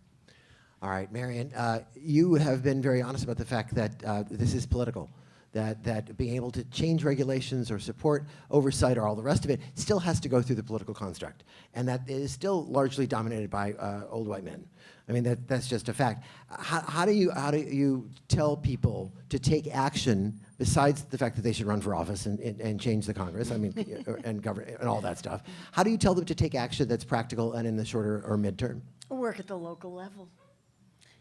All right, Marion, you have been very honest about the fact that this is political, that being able to change regulations or support oversight or all the rest of it still has to go through the political construct, and that is still largely dominated by old white men. I mean, that's just a fact. How do you tell people to take action besides the fact that they should run for office and change the Congress, I mean, and govern and all that stuff? How do you tell them to take action that's practical and in the shorter or midterm? Work at the local level.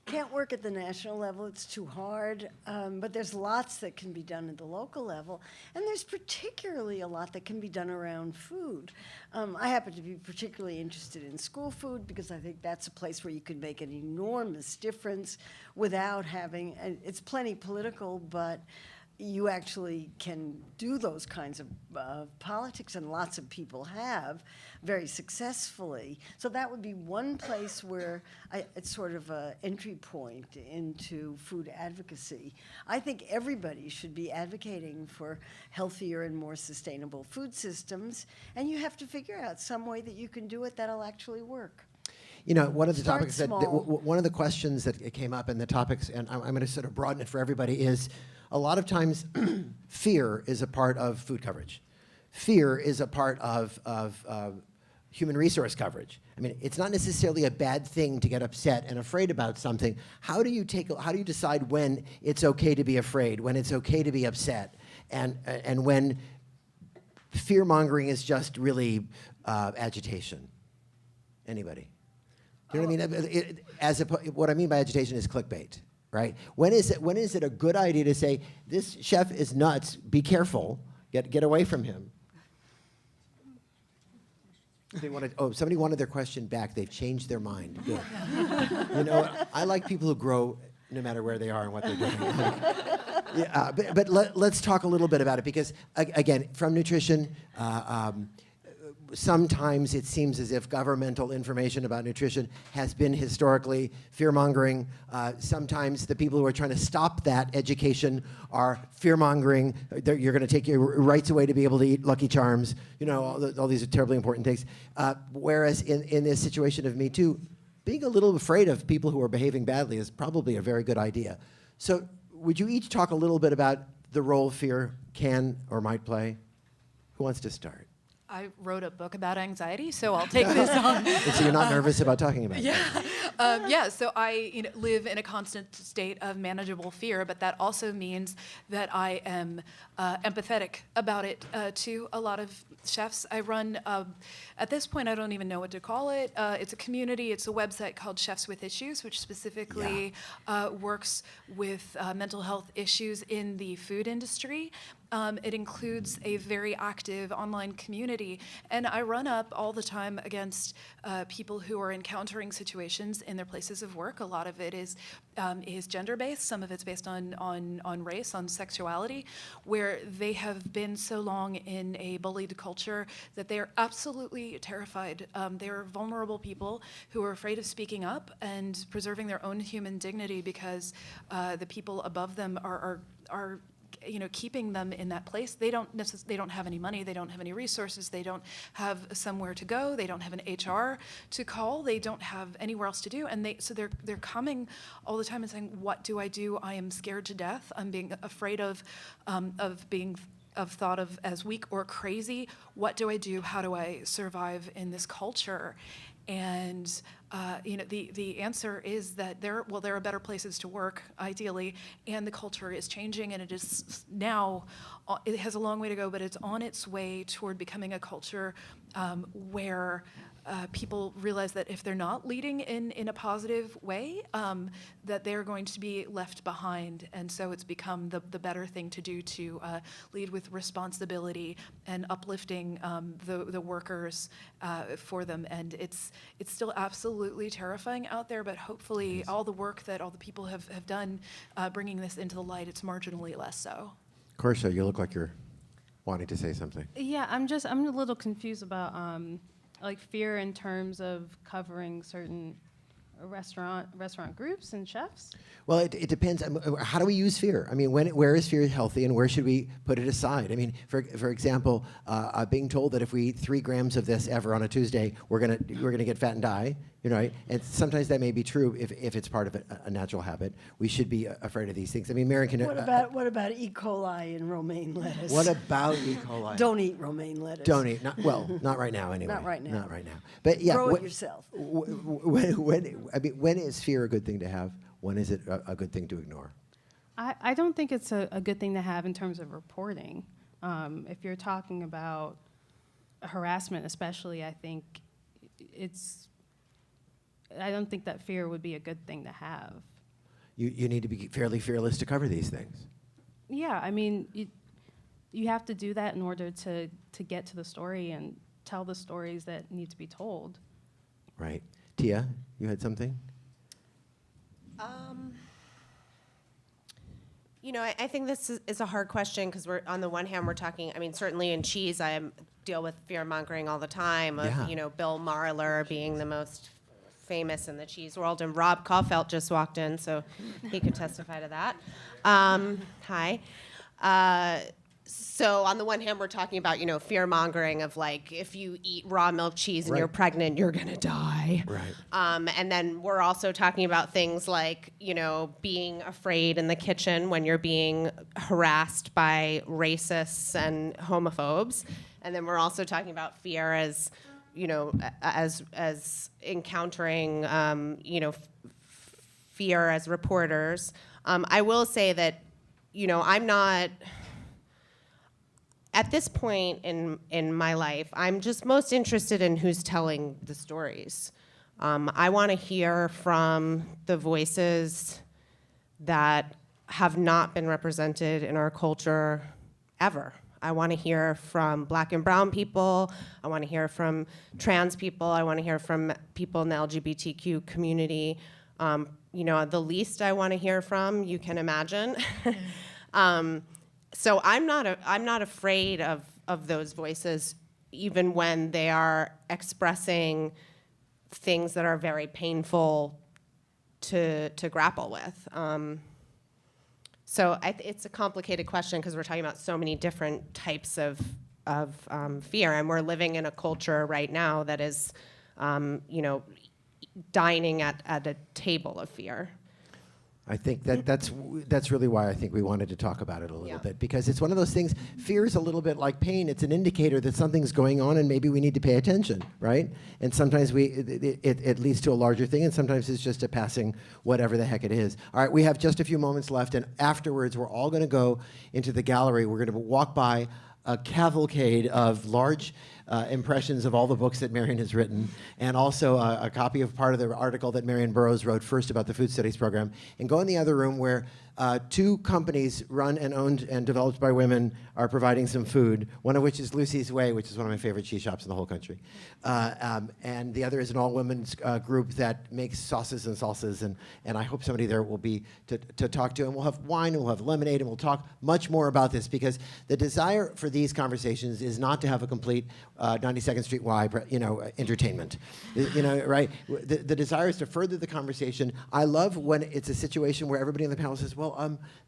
Can't work at the national level, it's too hard, but there's lots that can be done at the local level, and there's particularly a lot that can be done around food. I happen to be particularly interested in school food because I think that's a place where you can make an enormous difference without having, and it's plenty political, but you actually can do those kinds of politics, and lots of people have very successfully. So that would be one place where it's sort of an entry point into food advocacy. I think everybody should be advocating for healthier and more sustainable food systems, and you have to figure out some way that you can do it that'll actually work. One of the Start topics small. one of the questions that came up in the topics, and I'm going to sort of broaden it for everybody, is a lot of times fear is a part of food coverage. Fear is a part of human resource coverage. I mean, it's not necessarily a bad thing to get upset and afraid about something. How do you decide when it's okay to be afraid, when it's okay to be upset, and when fear mongering is just really agitation? Anybody? You know what I mean? What I mean by agitation is clickbait, right? When is it a good idea to say, this chef is nuts, be careful, get away from him? Somebody wanted their question back. They've changed their mind. Good. You know, I like people who grow no matter where they are and what they're doing. Yeah, but let's talk a little bit about it, because, again, from nutrition, sometimes it seems as if governmental information about nutrition has been historically fear-mongering. Sometimes the people who are trying to stop that education are fear-mongering. You're going to take your rights away to be able to eat Lucky Charms. You know, all these are terribly important things. Whereas in this situation of Me Too, being a little afraid of people who are behaving badly is probably a very good idea. So would you each talk a little bit about the role fear can or might play? Who wants to start? I wrote a book about anxiety, so I'll take this on. And so you're not nervous about talking about it? Yeah, so I live in a constant state of manageable fear, but that also means that I am empathetic about it to a lot of chefs. I run, at this point, I don't even know what to call it. It's a community, it's a website called Chefs with Issues, which specifically works with mental health issues in the food industry. It includes a very active online community, and I run up all the time against people who are encountering situations in their places of work. A lot of it is gender-based, some of it's based on race, on sexuality, where they have been so long in a bullied culture that they are absolutely terrified. They're vulnerable people who are afraid of speaking up and preserving their own human dignity because the people above them are keeping them in that place. They don't have any money, they don't have any resources, they don't have somewhere to go, they don't have an HR to call, they don't have anywhere else to do, and they're coming all the time and saying, what do? I am scared to death. I'm being afraid of being thought of as weak or crazy. What do I do? How do I survive in this culture? And the answer is that there are better places to work, ideally, and the culture is changing, and it is now, it has a long way to go, but it's on its way toward becoming a culture where people realize that if they're not leading in a positive way, that they're going to be left behind. And so it's become the better thing to do to lead with responsibility and uplifting the workers for them. And it's still absolutely terrifying out there, but hopefully all the work that all the people have done bringing this into the light, it's marginally less so. Korsha, you look like you're wanting to say something. Yeah, I'm a little confused about like fear in terms of covering certain restaurant groups and chefs. Well, it depends. How do we use fear? I mean, where is fear healthy, and where should we put it aside? I mean, for example, being told that if we eat 3 grams of this ever on a Tuesday, we're gonna get fat and die. You know, right? And sometimes that may be true if it's part of a natural habit. We should be afraid of these things. I mean, Marion can. What about E. coli and romaine lettuce? What about E. coli? Don't eat romaine lettuce. Don't eat. Not right now, anyway. Not right now. Not right now. But yeah, Grow it yourself. When is fear a good thing to have? When is it a good thing to ignore? I don't think it's a good thing to have in terms of reporting. If you're talking about harassment especially, I think I don't think that fear would be a good thing to have. You need to be fairly fearless to cover these things. Yeah, I mean, you have to do that in order to get to the story and tell the stories that need to be told. Right. Tia, you had something? I think this is a hard question because we're, on the one hand, we're talking, I mean, certainly in cheese, I deal with fear-mongering all the time of, Yeah. Bill Marler being the most famous in the cheese world, and Rob Caulfield just walked in, so he could testify to that. Hi. So on the one hand, we're talking about, fear-mongering of, like, if you eat raw milk cheese and you're Right. pregnant, you're going to die. Right. And then we're also talking about things like, being afraid in the kitchen when you're being harassed by racists and homophobes. And then we're also talking about fear as, as encountering, fear as reporters. I will say that, at this point in my life, I'm just most interested in who's telling the stories. I want to hear from the voices that have not been represented in our culture ever. I want to hear from Black and brown people. I want to hear from trans people. I want to hear from people in the LGBTQ community. The least I want to hear from, you can imagine. So I'm not afraid of those voices, even when they are expressing things that are very painful to grapple with. So it's a complicated question because we're talking about so many different types of fear, and we're living in a culture right now that is, dining at a table of fear. I think that's really why I think we wanted to talk about it a little Yeah. bit, because it's one of those things. Fear is a little bit like pain. It's an indicator that something's going on and maybe we need to pay attention, right? And sometimes it leads to a larger thing, and sometimes it's just a passing whatever the heck it is. All right, we have just a few moments left, and afterwards we're all going to go into the gallery. We're going to walk by a cavalcade of large impressions of all the books that Marion has written, and also a copy of part of the article that Marion Burroughs wrote first about the Food Studies program, and go in the other room where two companies run and owned and developed by women are providing some food, one of which is Lucy's Way, which is one of my favorite cheese shops in the whole country. And the other is an all-women's group that makes sauces and salsas, and I hope somebody there will be to talk to. And we'll have wine, and we'll have lemonade, and we'll talk much more about this, because the desire for these conversations is not to have a complete 92nd Street Y, entertainment. Right? The desire is to further the conversation. I love when it's a situation where everybody on the panel says, well,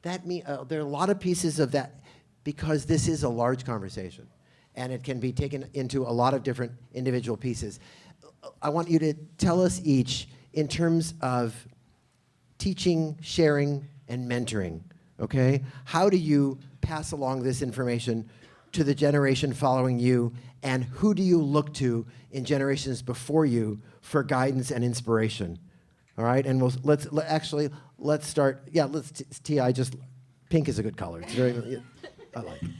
there are a lot of pieces of that, because this is a large conversation, and it can be taken into a lot of different individual pieces. I want you to tell us each, in terms of teaching, sharing, and mentoring, okay? How do you pass along this information to the generation following you, and who do you look to in generations before you for guidance and inspiration? All right, and let's start. Yeah, T.I. Pink is a good color. It's very, I like it.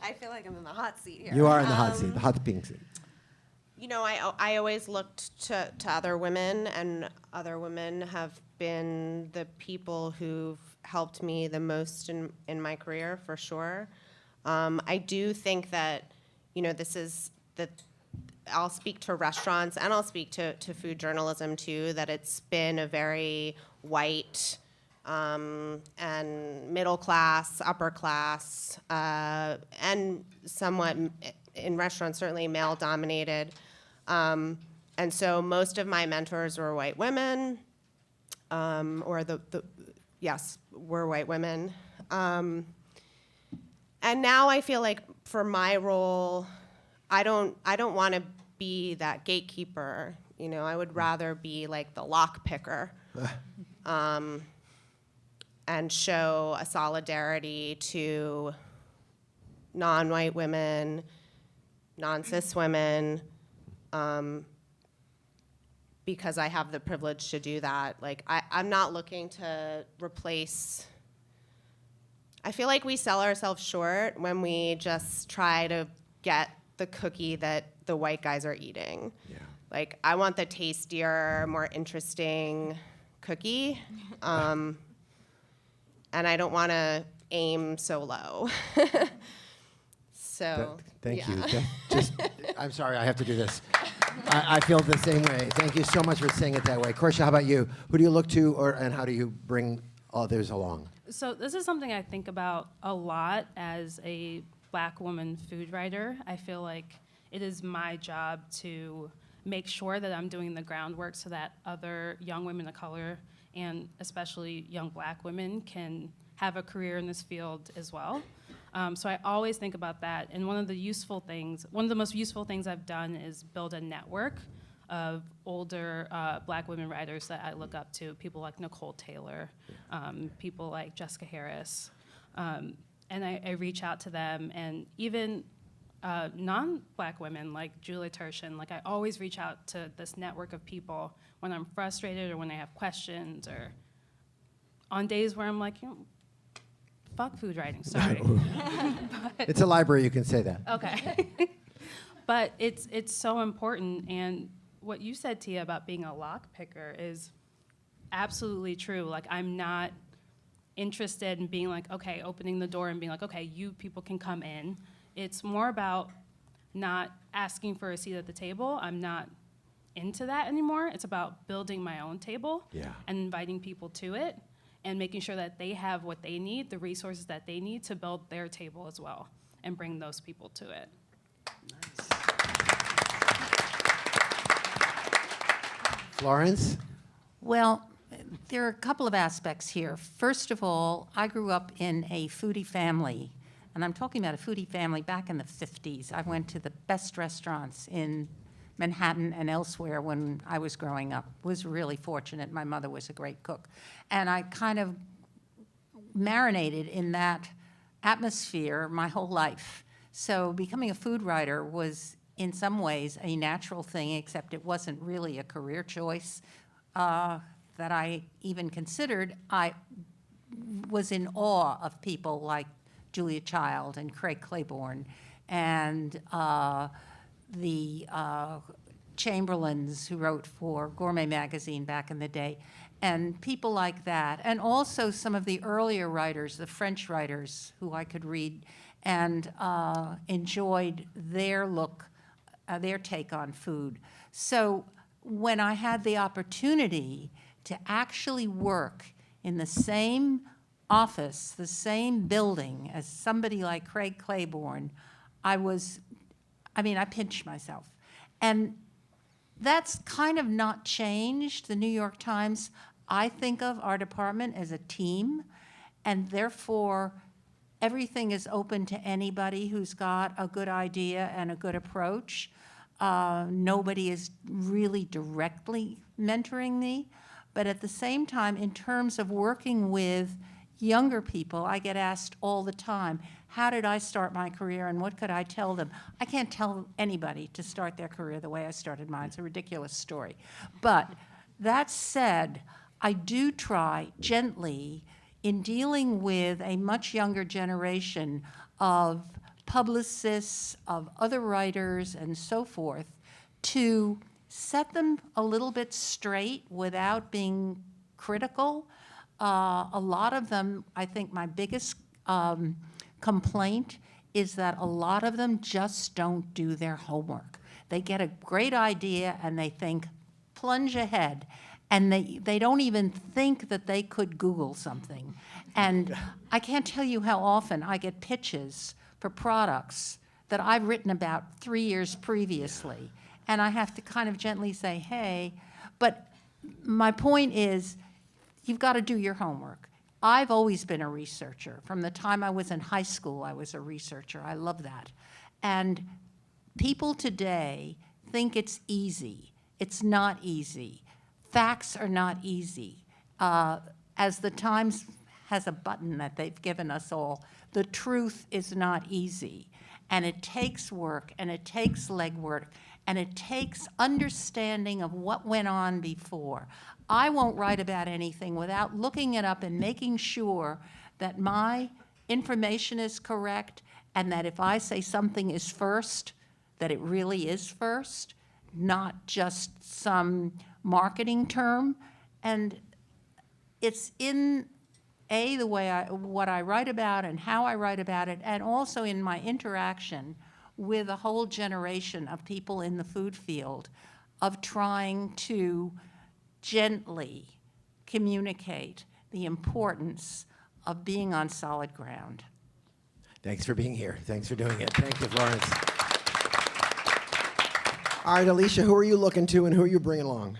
I feel like I'm in the hot seat here. You are in the hot seat, the hot pink seat. I always looked to other women, and other women have been the people who've helped me the most in my career, for sure. I do think that, I'll speak to restaurants, and I'll speak to food journalism too, that it's been a very white and middle class, upper class, and somewhat in restaurants, certainly male dominated. And so most of my mentors were white women, were white women. And now I feel like for my role, I don't want to be that gatekeeper. I would rather be like the lock picker, and show a solidarity to non-white women, non-cis women, because I have the privilege to do that. Like, I'm not looking to replace. I feel like we sell ourselves short when we just try to get the cookie that the white guys are eating. Yeah. Like, I want the tastier, more interesting cookie, and I don't want to aim so low. Thank you. I'm sorry, I have to do this. I feel the same way. Thank you so much for saying it that way. Korsha, how about you? Who do you look to, and how do you bring others along? So this is something I think about a lot as a Black woman food writer. I feel like it is my job to make sure that I'm doing the groundwork so that other young women of color, and especially young Black women, can have a career in this field as well. So I always think about that. And one of the most useful things I've done is build a network of older Black women writers that I look up to, people like Nicole Taylor, people like Jessica Harris. And I reach out to them, and even non-Black women like Julie Turshen. Like, I always reach out to this network of people when I'm frustrated or when I have questions, or on days where I'm like, fuck food writing, sorry. It's a library, you can say that. Okay. But it's so important, and what you said, Tia, about being a lock picker is absolutely true. Like, I'm not interested in being like, okay, opening the door and being like, okay, you people can come in. It's more about not asking for a seat at the table. I'm not into that anymore. It's about building my own table and inviting people to it and making sure that they have what they need, the resources that they need to build their table as well, and bring those people to it. Florence? Well, there are a couple of aspects here. First of all, I grew up in a foodie family, and I'm talking about a foodie family back in the 50s. I went to the best restaurants in Manhattan and elsewhere when I was growing up. Was really fortunate. My mother was a great cook. And I kind of marinated in that atmosphere my whole life. So becoming a food writer was in some ways a natural thing, except it wasn't really a career choice that I even considered. I was in awe of people like Julia Child and Craig Claiborne and the Chamberlains, who wrote for Gourmet magazine back in the day, and people like that, and also some of the earlier writers, the French writers, who I could read and enjoyed their look, their take on food. So when I had the opportunity to actually work in the same office, the same building as somebody like Craig Claiborne, I pinched myself. And that's kind of not changed. The New York Times, I think of our department as a team, and therefore everything is open to anybody who's got a good idea and a good approach. Nobody is really directly mentoring me, but at the same time, in terms of working with younger people, I get asked all the time, how did I start my career and what could I tell them? I can't tell anybody to start their career the way I started mine. It's a ridiculous story. But that said, I do try gently in dealing with a much younger generation of publicists, of other writers, and so forth, to set them a little bit straight without being critical. A lot of them, I think my biggest complaint is that a lot of them just don't do their homework. They get a great idea and they think, plunge ahead. And they don't even think that they could Google something. And I can't tell you how often I get pitches for products that I've written about 3 years previously. And I have to kind of gently say, hey, but my point is, you've got to do your homework. I've always been a researcher. From the time I was in high school, I was a researcher. I love that. And people today think it's easy. It's not easy. Facts are not easy. As the Times has a button that they've given us all, the truth is not easy. And it takes work, and it takes legwork, and it takes understanding of what went on before. I won't write about anything without looking it up and making sure that my information is correct, and that if I say something is first, that it really is first, not just some marketing term. And it's in the way what I write about and how I write about it, and also in my interaction with a whole generation of people in the food field, of trying to gently communicate the importance of being on solid ground. Thanks for being here. Thanks for doing it. Thank you, Florence. All right, Alicia, who are you looking to and who are you bringing along?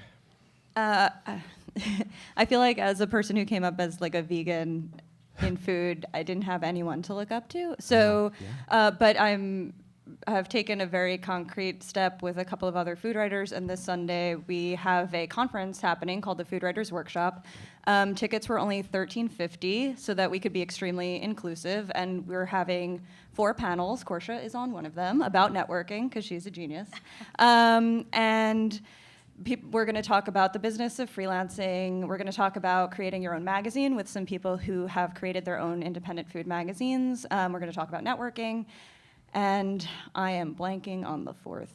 I feel like as a person who came up as like a vegan in food, I didn't have anyone to look up to. So, but I've taken a very concrete step with a couple of other food writers, and this Sunday we have a conference happening called the Food Writers Workshop. Tickets were only $13.50, so that we could be extremely inclusive, and we're having 4 panels. Portia is on one of them, about networking, because she's a genius. And we're going to talk about the business of freelancing. We're going to talk about creating your own magazine with some people who have created their own independent food magazines. We're going to talk about networking. And I am blanking on the fourth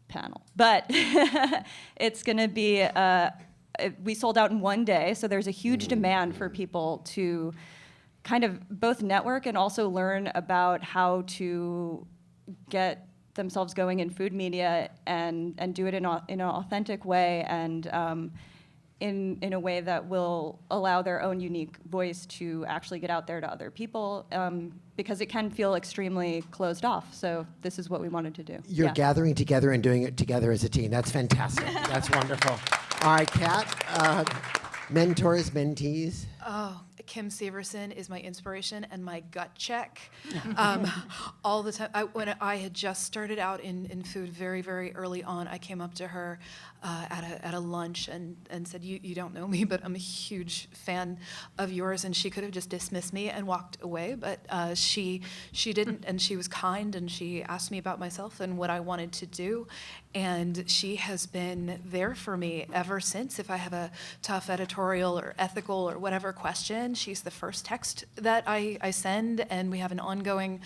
panel. But it's going to be, we sold out in one day, so there's a huge demand for people to kind of both network and also learn about how to get themselves going in food media and do it in an authentic way and in a way that will allow their own unique voice to actually get out there to other people, because it can feel extremely closed off. So this is what we wanted to do. You're Yeah. gathering together and doing it together as a team. That's fantastic. That's wonderful. All right, Kat, mentors, mentees. Oh, Kim Severson is my inspiration and my gut check. All the time. When I had just started out in food very, very early on, I came up to her at a lunch and said, you don't know me, but I'm a huge fan of yours. And she could have just dismissed me and walked away, but she didn't, and she was kind, and she asked me about myself and what I wanted to do. And she has been there for me ever since. If I have a tough editorial or ethical or whatever question, she's the first text that I send, and we have an ongoing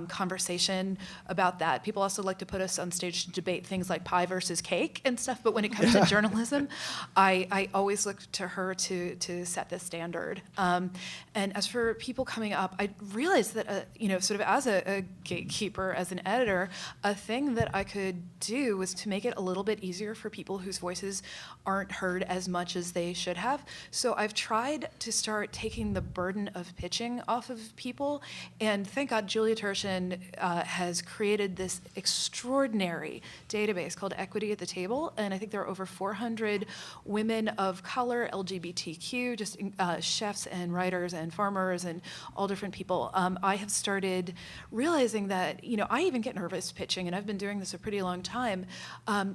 conversation about that. People also like to put us on stage to debate things like pie versus cake and stuff, but when it comes to journalism, I always look to her to set the standard. And as for people coming up, I realized that, sort of as a gatekeeper, as an editor, a thing that I could do was to make it a little bit easier for people whose voices aren't heard as much as they should have. So I've tried to start taking the burden of pitching off of people, and thank God Julia Turshen has created this extraordinary database called Equity at the Table, and I think there are over 400 women of color, LGBTQ, just chefs and writers and farmers and all different people. I have started realizing that, I even get nervous pitching, and I've been doing this a pretty long time,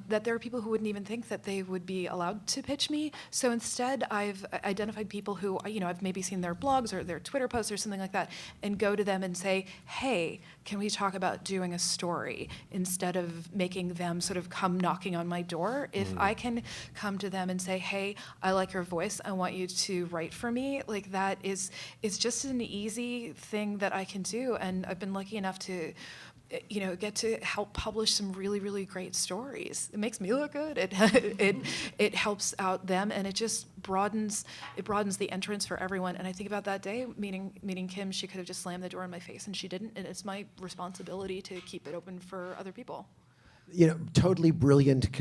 that there are people who wouldn't even think that they would be allowed to pitch me. So instead, I've identified people who, I've maybe seen their blogs or their Twitter posts or something like that, and go to them and say, hey, can we talk about doing a story, instead of making them sort of come knocking on my door? If I can come to them and say, hey, I like your voice, I want you to write for me, like that is just an easy thing that I can do. And I've been lucky enough to get to help publish some really, really great stories. It makes me look good. It helps out them, and it just broadens the entrance for everyone. And I think about that day meeting Kim. She could have just slammed the door in my face, and she didn't. And it's my responsibility to keep it open for other people. Totally brilliant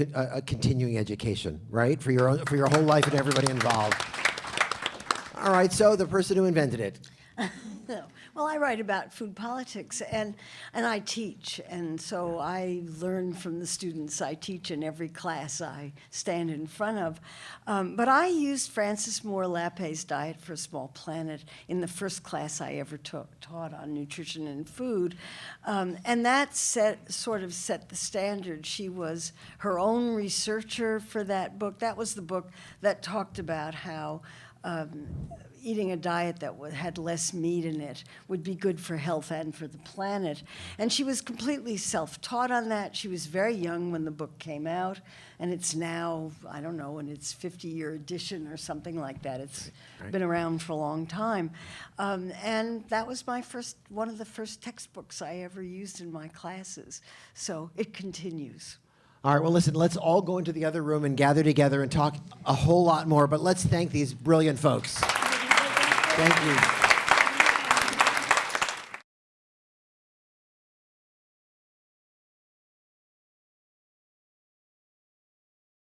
continuing education, right? For your whole life and everybody involved. All right, so the person who invented it. No. Well, I write about food politics, and I teach, and so I learn from the students I teach in every class I stand in front of. But I used Frances Moore Lappé's Diet for a Small Planet in the first class I ever taught on nutrition and food, and that sort of set the standard. She was her own researcher for that book. That was the book that talked about how eating a diet that had less meat in it would be good for health and for the planet. And she was completely self-taught on that. She was very young when the book came out, and it's now, I don't know, in its 50-year edition or something like that. It's been around for a long time. And that was one of the first textbooks I ever used in my classes. So it continues. All right, well, listen, let's all go into the other room and gather together and talk a whole lot more, but let's thank these brilliant folks. Thank you.